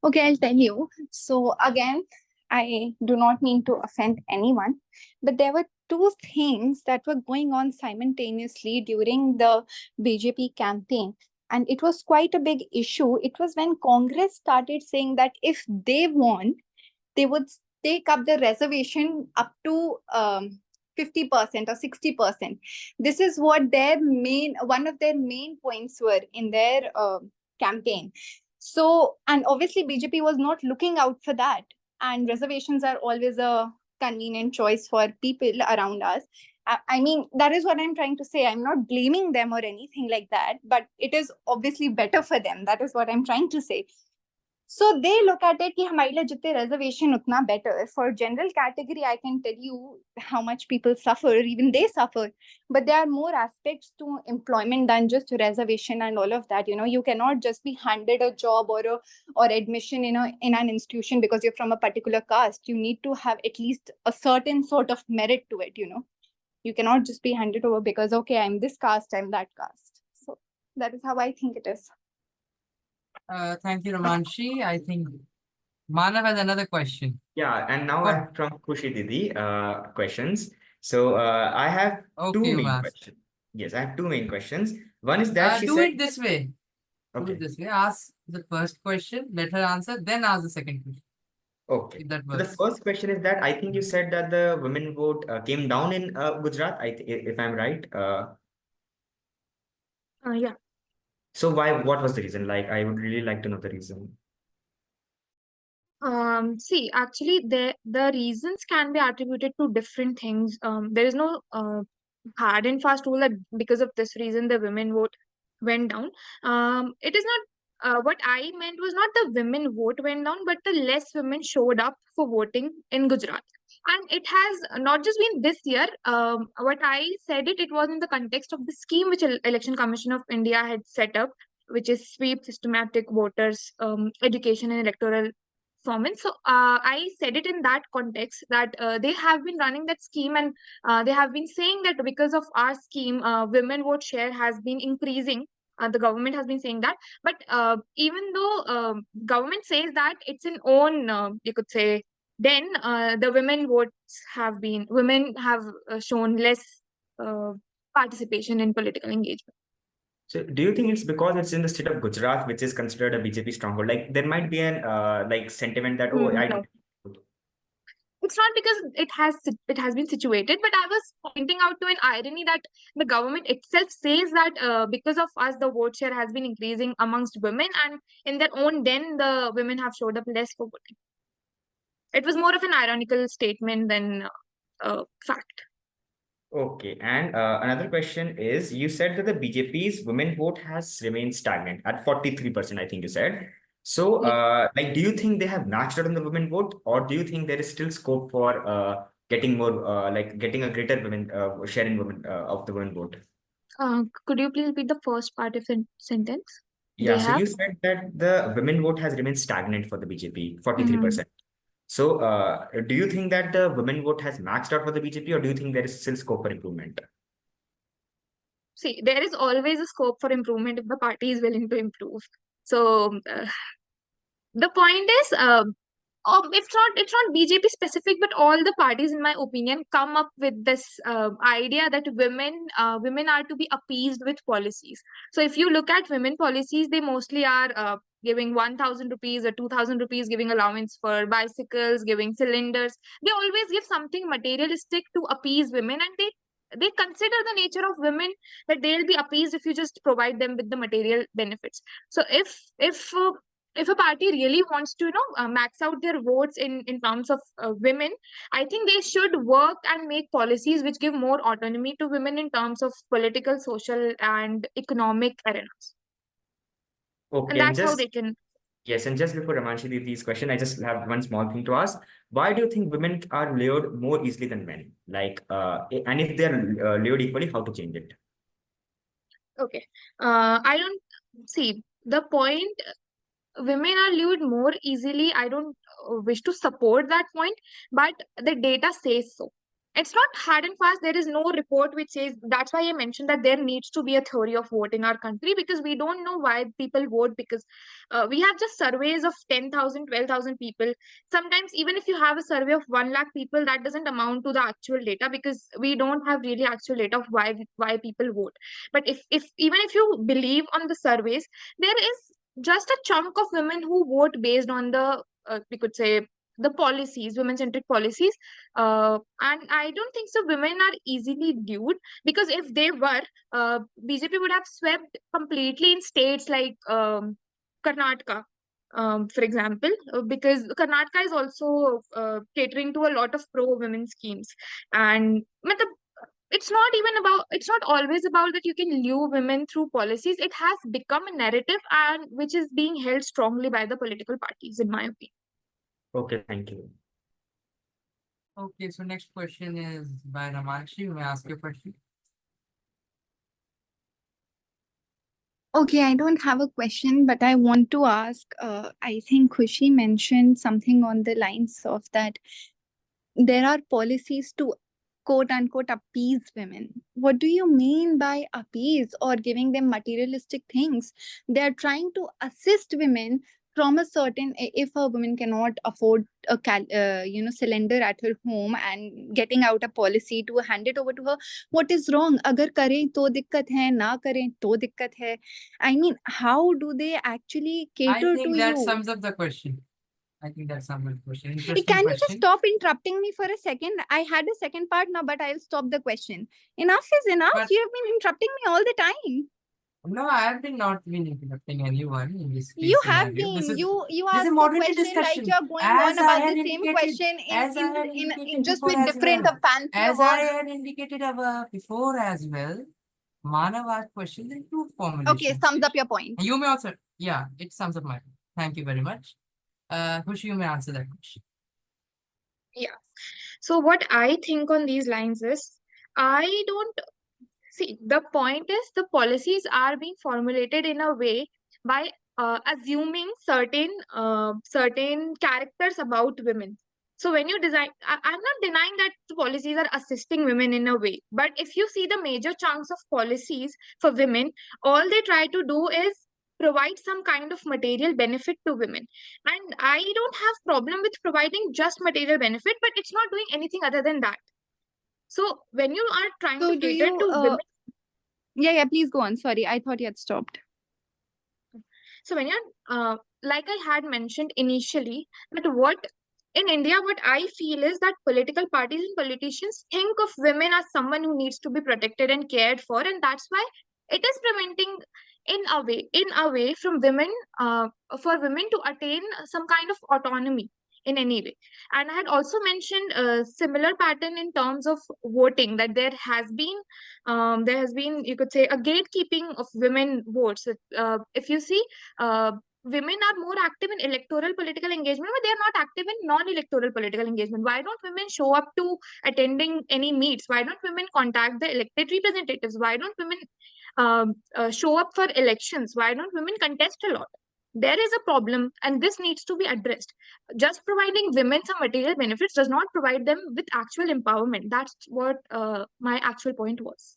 Okay, I'll tell you. So again, I do not mean to offend anyone, but there were two things that were going on simultaneously during the BJP campaign. And it was quite a big issue. It was when Congress started saying that if they won, they would take up the reservation up to 50% or 60%. This is what one of their main points were in their campaign. So, and obviously BJP was not looking out for that. And reservations are always a convenient choice for people around us. I mean, that is what I'm trying to say. I'm not blaming them or anything like that, but it is obviously better for them. That is what I'm trying to say. So they look at it कि हमारे लिए जितने reservation उतना better. For general category, I can tell you how much people suffer, even they suffer. But there are more aspects to employment than just reservation and all of that. You know, you cannot just be handed a job or admission in an institution because you're from a particular caste. You need to have at least a certain sort of merit to it. You know, you cannot just be handed over because okay, I'm this caste, I'm that caste. So that is how I think it is. Thank you, Ramanshi. I think Manav has another question. Yeah, and now I'm from Khushi Didi questions. So I have two main questions. Yes, I have two main questions. One is that she do said it this way. Okay. Do it this way. Ask the first question, let her answer, then ask the second question. Okay. If that So the works. first question is that I think you said that the women vote came down in Gujarat, if I'm right. Yeah. So what was the reason? Like, I would really like to know the reason. See, actually, the reasons can be attributed to different things. There is no hard and fast rule that because of this reason the women vote went down. It is not what I meant was not the women vote went down, but the less women showed up for voting in Gujarat. And it has not just been this year. What I said it was in the context of the scheme which Election Commission of India had set up, which is sweep, systematic voters, education, and electoral performance. So I said it in that context that they have been running that scheme, and they have been saying that because of our scheme, women vote share has been increasing. The government has been saying that, but even though government says that it's an own, you could say, then the women have shown less participation in political engagement. So do you think it's because it's in the state of Gujarat, which is considered a BJP stronghold? Like there might be an like sentiment that I don't. It's not because it has been situated, but I was pointing out to an irony that the government itself says that because of us, the vote share has been increasing amongst women, and in their own den, the women have showed up less for voting. It was more of an ironical statement than fact. Okay, and another question is, you said that the BJP's women vote has remained stagnant at 43%, I think you said. So, like, do you think they have maxed out on the women vote, or do you think there is still scope for getting more, like, getting a greater women share in women of the women vote? Could you please repeat the first part of the sentence? Yeah, so you said that the women vote has remained stagnant for the BJP, 43%. So, do you think that the women vote has maxed out for the BJP, or do you think there is still scope for improvement? See, there is always a scope for improvement if the party is willing to improve. So, the point is, it's not BJP specific, but all the parties, in my opinion, come up with this idea that women are to be appeased with policies. So if you look at women policies, they mostly are giving 1,000 rupees or 2,000 rupees, giving allowance for bicycles, giving cylinders. They always give something materialistic to appease women, and they consider the nature of women that they'll be appeased if you just provide them with the material benefits. So if a party really wants to max out their votes in terms of women, I think they should work and make policies which give more autonomy to women in terms of political, social, and economic arenas. Okay, and that's how they can. Yes, and just before Ramanshi Didi's question, I just have one small thing to ask. Why do you think women are lured more easily than men? Like, and if they're lured equally, how to change it? Okay, I don't see the point. Women are lured more easily. I don't wish to support that point, but the data says so. It's not hard and fast. There is no report which says. That's why I mentioned that there needs to be a theory of vote in our country, because we don't know why people vote, because we have just surveys of 10,000, 12,000 people. Sometimes even if you have a survey of 1 lakh people, that doesn't amount to the actual data, because we don't have really actual data of why people vote. But if even if you believe on the surveys, there is just a chunk of women who vote based on the we could say the policies, women-centric policies. And I don't think so women are easily duped, because if they were, BJP would have swept completely in states like Karnataka, for example, because Karnataka is also catering to a lot of pro-women schemes. And it's not always about that you can lure women through policies. It has become a narrative, and which is being held strongly by the political parties, in my opinion. Okay, thank you. Okay, so next question is by Ramanshi. You may ask your question. Okay, I don't have a question, but I want to ask. I think Khushi mentioned something on the lines of that there are policies to quote unquote appease women. What do you mean by appease or giving them materialistic things? They are trying to assist women from a certain, if a woman cannot afford a cylinder at her home, and getting out a policy to hand it over to her. What is wrong? Agar kare to dikkat hai, na kare to dikkat hai. I mean, how do they actually I cater to think that you? sums up the question. I think that's sums up the question. Hey, Interesting can you just question. stop interrupting me for a second? I had a second part now, but I'll stop the question. Enough is enough. But- You have been interrupting me all the time. No, I have not been interrupting anyone in this You scenario. have been. This is you this is ask a a moderated question discussion. like you're going As on I about had the same indicated, question as I had in indicated just before with as different well. fancy As I words. had indicated before as well, Manav asked questions in two Okay, formulations. sums up your point. You may also, yeah, it sums up my point. Thank you very much. Khushi, you may answer that question. Yeah. So what I think on these lines is, I don't see, the point is the policies are being formulated in a way by assuming certain characters about women. So when you design, I'm not denying that the policies are assisting women in a way, but if you see the major chunks of policies for women, all they try to do is provide some kind of material benefit to women. And I don't have problem with providing just material benefit, but it's not doing anything other than that. So when you are trying So to do cater you? to women, Yeah. Please go on. Sorry, I thought you had stopped. so when you're like I had mentioned initially, that what in India, what I feel is that political parties and politicians think of women as someone who needs to be protected and cared for, and that's why it is preventing in a way from women, for women to attain some kind of autonomy in any way. And I had also mentioned a similar pattern in terms of voting, that there has been, you could say, a gatekeeping of women votes. If you see, women are more active in electoral political engagement, but they are not active in non-electoral political engagement. Why don't women show up to attending any meets? Why don't women contact the elected representatives? Why don't women show up for elections? Why don't women contest a lot? There is a problem, and this needs to be addressed. Just providing women some material benefits does not provide them with actual empowerment. That's what my actual point was.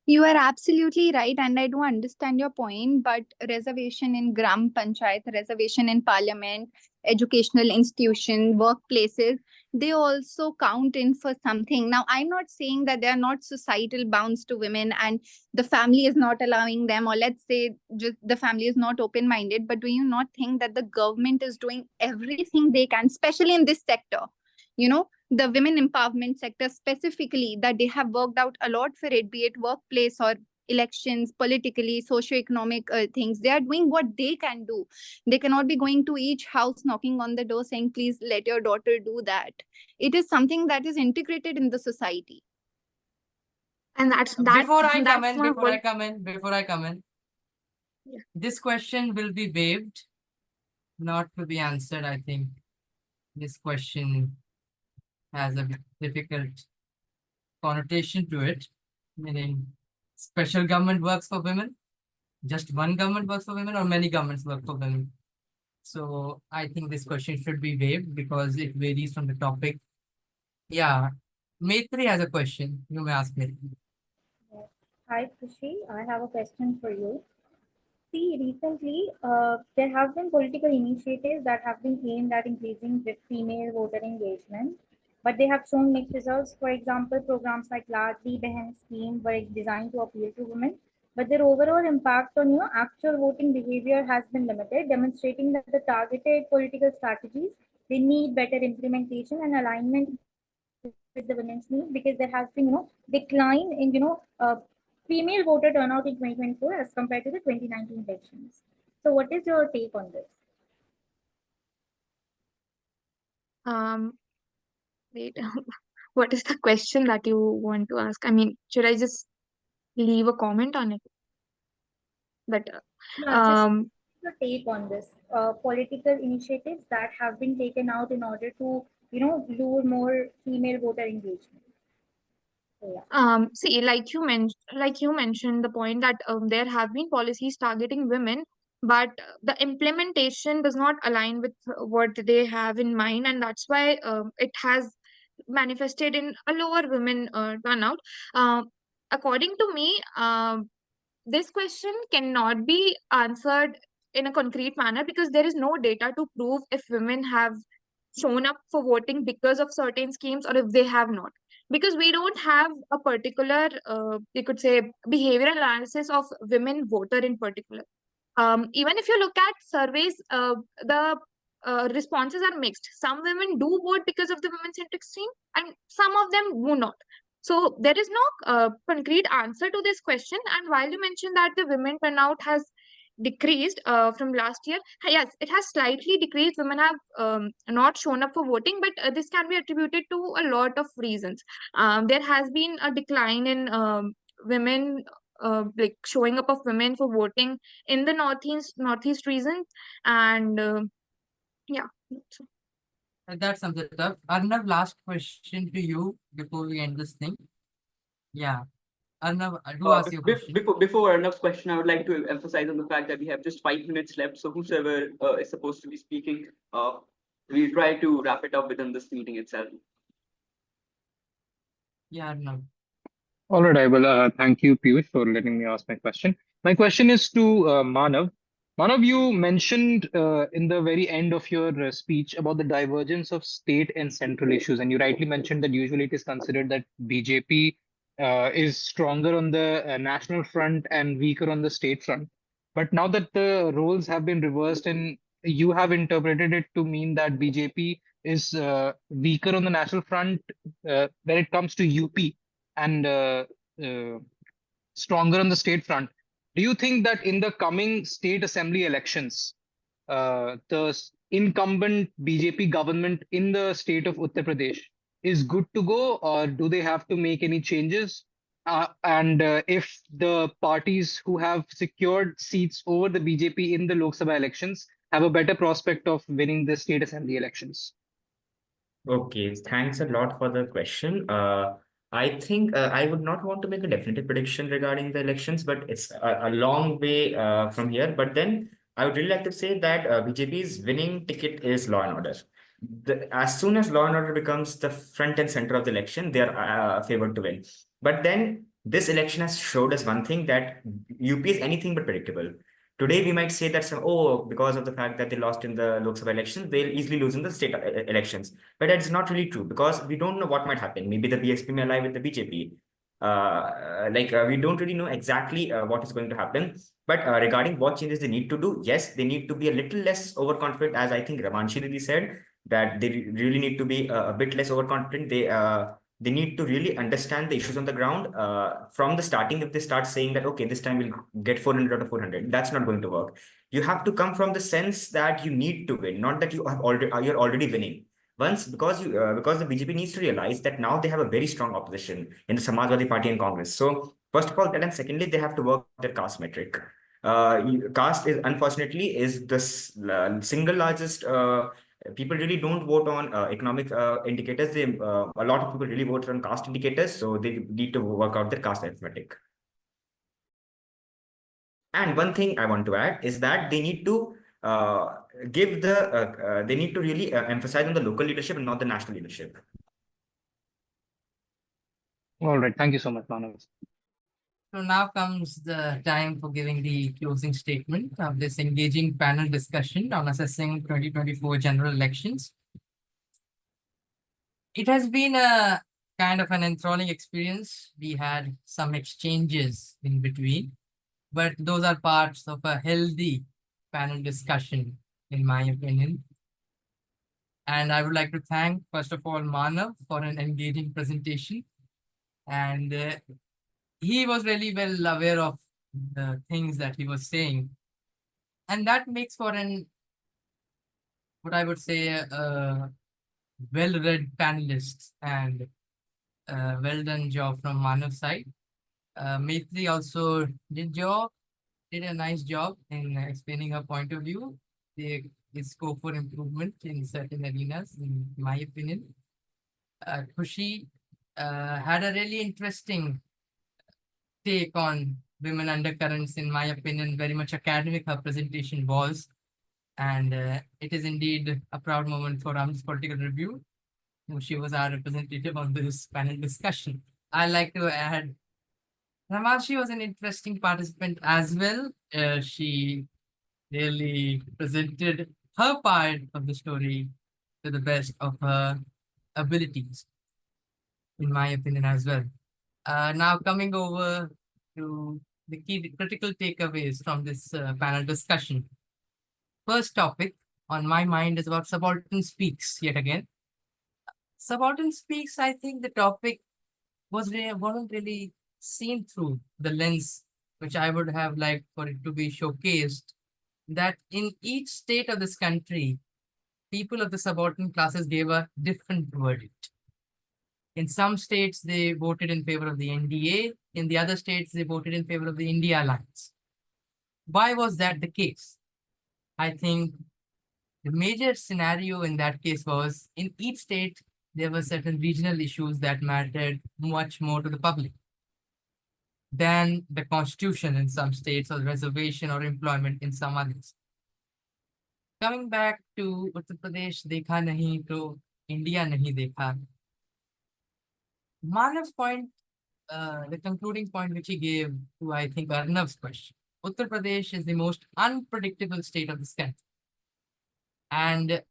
You are absolutely right, and I do understand your point. But reservation in Gram Panchayat, reservation in Parliament, educational institution, workplaces, they also count in for something. Now, I'm not saying that they are not societal bounds to women and the family is not allowing them, or let's say just the family is not open-minded. But do you not think that the government is doing everything they can, especially in this sector? The women empowerment sector specifically, that they have worked out a lot for it, be it workplace or elections, politically, socio-economic things. They are doing what they can do. They cannot be going to each house, knocking on the door saying, please let your daughter do that. It is something that is integrated in the society. And that's Before I that's come in, Yeah. this question will be waived, not to be answered. I think this question has a difficult connotation to it, meaning special government works for women, just one government works for women, or many governments work for women. So I think this question should be waived because it varies from the topic. Yeah, Maitri has a question. You may ask Maitri. Yes. Hi, Khushi. I have a question for you. See, recently, there have been political initiatives that have been aimed at increasing female voter engagement, but they have shown mixed results. For example, programs like Ladli Behan scheme were designed to appeal to women, but their overall impact on actual voting behavior has been limited, demonstrating that the targeted political strategies they need better implementation and alignment with the women's need, because there has been, decline in, female voter turnout in 2024 as compared to the 2019 elections. So what is your take on this? Wait, what is the question that you want to ask? I mean, should I just leave a comment on it? But Yeah, just your take on this political initiatives that have been taken out in order to, lure more female voter engagement. So, yeah. See, like you mentioned, the point that there have been policies targeting women, but the implementation does not align with what they have in mind, and that's why it has manifested in a lower women turnout. According to me, this question cannot be answered in a concrete manner because there is no data to prove if women have shown up for voting because of certain schemes or if they have not, because we don't have a particular you could say behavioral analysis of women voter in particular. Even if you look at surveys, the responses are mixed. Some women do vote because of the women centric stream and some of them do not. So there is no concrete answer to this question. And while you mentioned that the women turnout has decreased from last year, yes, it has slightly decreased. Women have not shown up for voting, but this can be attributed to a lot of reasons. There has been a decline in women like showing up of women for voting in the northeast region, and yeah. That sums it up. Arnav, last question to you before we end this thing. Yeah. Arnav, do ask your question. Before Arnav's question, I would like to emphasize on the fact that we have just 5 minutes left. So whosoever is supposed to be speaking, we'll try to wrap it up within this meeting itself. Yeah, Arnav. All right, I will thank you, Piyush, for letting me ask my question. My question is to Manav. Manav, you mentioned in the very end of your speech about the divergence of state and central issues, and you rightly mentioned that usually it is considered that BJP is stronger on the national front and weaker on the state front. But now that the roles have been reversed and you have interpreted it to mean that BJP is weaker on the national front when it comes to UP and uh, stronger on the state front. Do you think that in the coming state assembly elections, the incumbent BJP government in the state of Uttar Pradesh is good to go, or do they have to make any changes? And if the parties who have secured seats over the BJP in the Lok Sabha elections have a better prospect of winning the state assembly elections? Okay, thanks a lot for the question. I think I would not want to make a definitive prediction regarding the elections, but it's a long way from here. But then I would really like to say that BJP's winning ticket is law and order. As soon as law and order becomes the front and center of the election, they are favored to win. But then this election has showed us one thing, that UP is anything but predictable. Today, we might say that, because of the fact that they lost in the Lok Sabha elections, they'll easily lose in the state elections. But that's not really true, because we don't know what might happen. Maybe the BXP may ally with the BJP. We don't really know exactly what is going to happen. But regarding what changes they need to do, yes, they need to be a little less overconfident, as I think Ramanshi Didi said, that they really need to be a bit less overconfident. They need to really understand the issues on the ground from the starting. If they start saying that, okay, this time we'll get 400 out of 400, that's not going to work. You have to come from the sense that you need to win, not that you're already winning. Once, because the BJP needs to realize that now they have a very strong opposition in the Samajwadi Party and Congress. So first of all, that, and secondly, they have to work their caste metric. Caste is unfortunately is the single largest. People really don't vote on economic indicators. A lot of people really vote on caste indicators, so they need to work out their caste arithmetic. And one thing I want to add is that they need to they need to really emphasize on the local leadership and not the national leadership. All right, thank you so much, Manav. So now comes the time for giving the closing statement of this engaging panel discussion on assessing 2024 general elections. It has been a kind of an enthralling experience. We had some exchanges in between, but those are parts of a healthy panel discussion, in my opinion. And I would like to thank, first of all, Manav for an engaging presentation. And he was really well aware of the things that he was saying. And that makes for an, what I would say, well-read panelists, and well done job from Manav's side. Maitri also did a nice job in explaining her point of view. There is scope for improvement in certain arenas, in my opinion. Khushi had a really interesting take on women undercurrents, in my opinion. Very much academic her presentation was. And it is indeed a proud moment for Ramjas Political Review. She was our representative on this panel discussion. I like to add, Ramashi was an interesting participant as well. She really presented her part of the story to the best of her abilities, in my opinion as well. Now coming over to the key critical takeaways from this panel discussion. First topic on my mind is about subaltern speaks yet again. Subaltern speaks, I think the topic wasn't really seen through the lens which I would have liked for it to be showcased, that in each state of this country, people of the subaltern classes gave a different verdict. In some states, they voted in favor of the NDA. In the other states, they voted in favor of the India Alliance. Why was that the case? I think the major scenario in that case was, in each state, there were certain regional issues that mattered much more to the public than the constitution in some states, or reservation or employment in some others. Coming back to Uttar Pradesh, dekha nahi to India nahi dekha. Manav's point, the concluding point which he gave to, I think, Arnav's question. Uttar Pradesh is the most unpredictable state of this country. And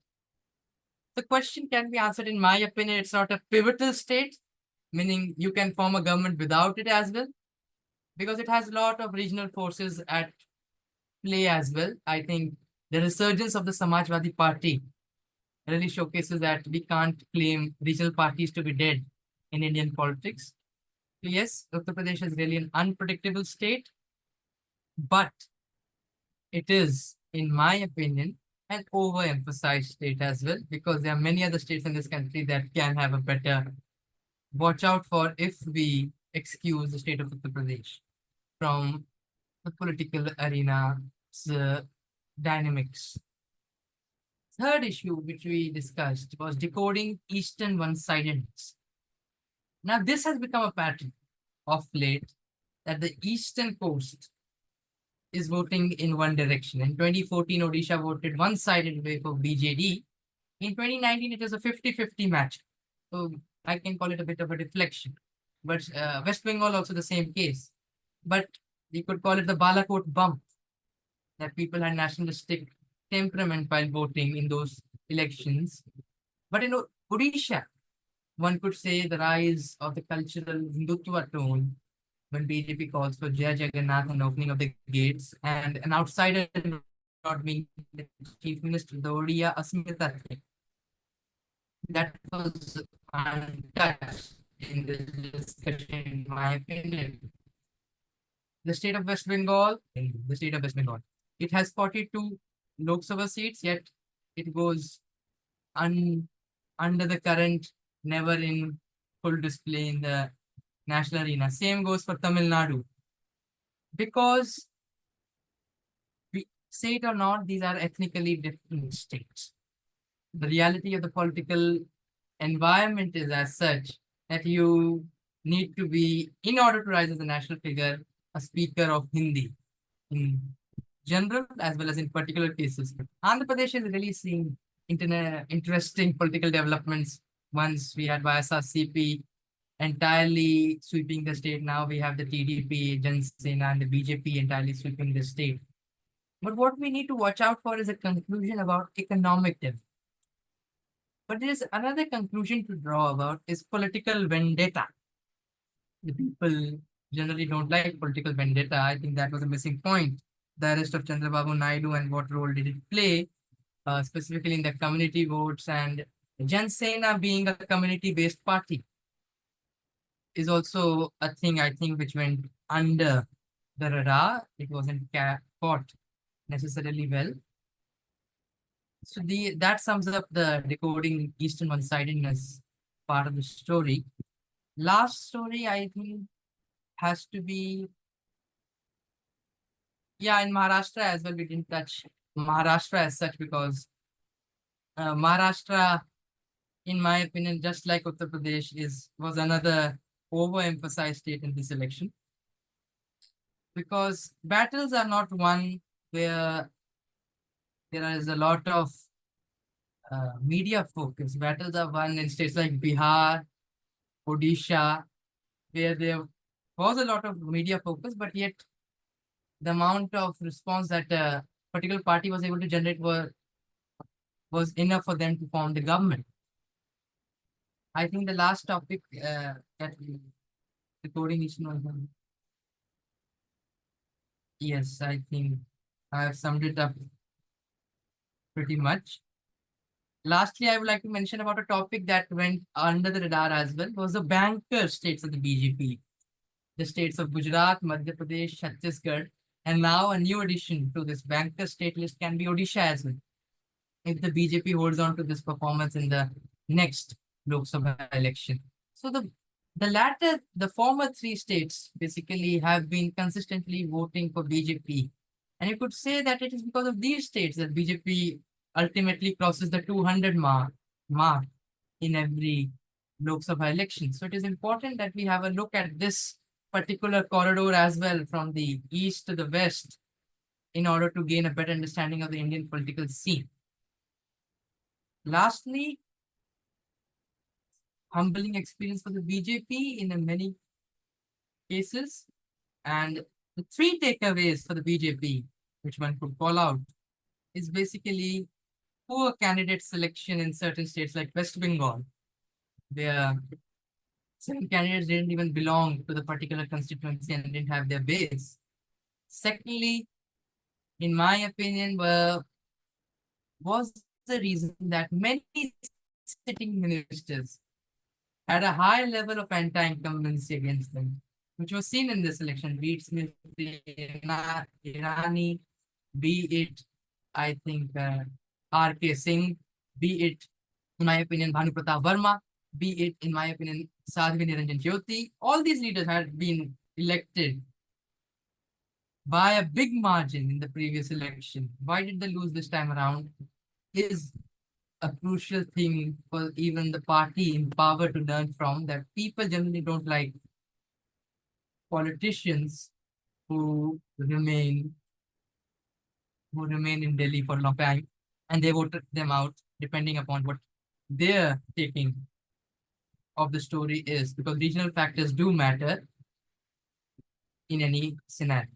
the question can be answered, in my opinion. It's not a pivotal state, meaning you can form a government without it as well, because it has a lot of regional forces at play as well. I think the resurgence of the Samajwadi Party really showcases that we can't claim regional parties to be dead in Indian politics. So yes, Uttar Pradesh is really an unpredictable state, but it is, in my opinion, an overemphasized state as well, because there are many other states in this country that can have a better watch out for if we excuse the state of Uttar Pradesh from the political arena's dynamics. Third issue which we discussed was decoding Eastern one-sidedness. Now, this has become a pattern of late, that the Eastern coast is voting in one direction. In 2014, Odisha voted one-sided way for BJD. In 2019, it was a 50-50 match. So I can call it a bit of a deflection. But West Bengal also the same case. But you could call it the Balakot bump, that people had nationalistic temperament while voting in those elections. But in Odisha, one could say the rise of the cultural Hindutva tone, when BJP calls for Jai Jagannath and opening of the gates, and an outsider not being the chief minister, the Odia Asmita thing, that was untouched in this discussion, in my opinion. The state of West Bengal, it has 42 Lok Sabha seats, yet it goes under the current, never in full display in the national arena. Same goes for Tamil Nadu. Because, we say it or not, these are ethnically different states. The reality of the political environment is as such that you need to be, in order to rise as a national figure, a speaker of Hindi in general as well as in particular cases. Andhra Pradesh is really seeing interesting political developments. Once we had YSRCP entirely sweeping the state. Now we have the TDP, Jan Sena, and the BJP entirely sweeping the state. But what we need to watch out for is a conclusion about economic development. But there is another conclusion to draw about, is political vendetta. The people generally don't like political vendetta. I think that was a missing point. The arrest of Chandrababu Naidu, and what role did it play? specifically in the community votes, and Jan Sena being a community-based party is also a thing, I think, which went under the radar. It wasn't caught necessarily well. So that sums up the decoding Eastern one-sidedness part of the story. Last story, I think, has to be, yeah, in Maharashtra as well. We didn't touch Maharashtra as such because Maharashtra, in my opinion, just like Uttar Pradesh, was another overemphasized state in this election. Because battles are not won where there is a lot of media focus. Battles are won in states like Bihar, Odisha, where there was a lot of media focus, but yet the amount of response that a particular party was able to generate was enough for them to form the government. I think the last topic that the coordination was on. Yes, I think I have summed it up pretty much. Lastly, I would like to mention about a topic that went under the radar as well, was the banker states of the BJP. The states of Gujarat, Madhya Pradesh, Chhattisgarh, and now a new addition to this banker state list can be Odisha as well, if the BJP holds on to this performance in the next Lok Sabha election. So the former three states basically have been consistently voting for BJP. And you could say that it is because of these states that BJP ultimately crosses the 200 mark in every Lok Sabha election. So it is important that we have a look at this particular corridor as well, from the east to the west, in order to gain a better understanding of the Indian political scene. Lastly, humbling experience for the BJP in many cases. And the three takeaways for the BJP, which one could call out, is basically poor candidate selection in certain states like West Bengal, where some candidates didn't even belong to the particular constituency and didn't have their base. Secondly, in my opinion, was the reason that many sitting ministers had a high level of anti-incumbency against them, which was seen in this election, be it Smriti Irani, be it, I think, R.K. Singh, be it, in my opinion, Bhanu Pratap Verma, be it, in my opinion, Sadhvi Niranjan Jyoti. All these leaders had been elected by a big margin in the previous election. Why did they lose this time around is a crucial thing for even the party in power to learn from, that people generally don't like politicians who remain in Delhi for a long time, and they voted them out depending upon what their taking of the story is, because regional factors do matter in any scenario.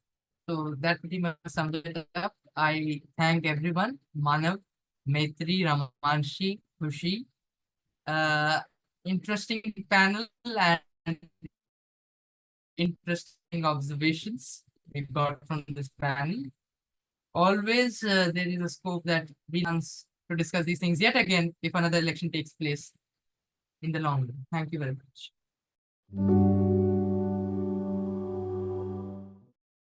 So that pretty much sums it up. I thank everyone, Manav, Maitri, Ramanshi, Khushi. Interesting panel and interesting observations we got from this panel. Always there is a scope that we chance to discuss these things yet again if another election takes place in the long run. Thank you very much.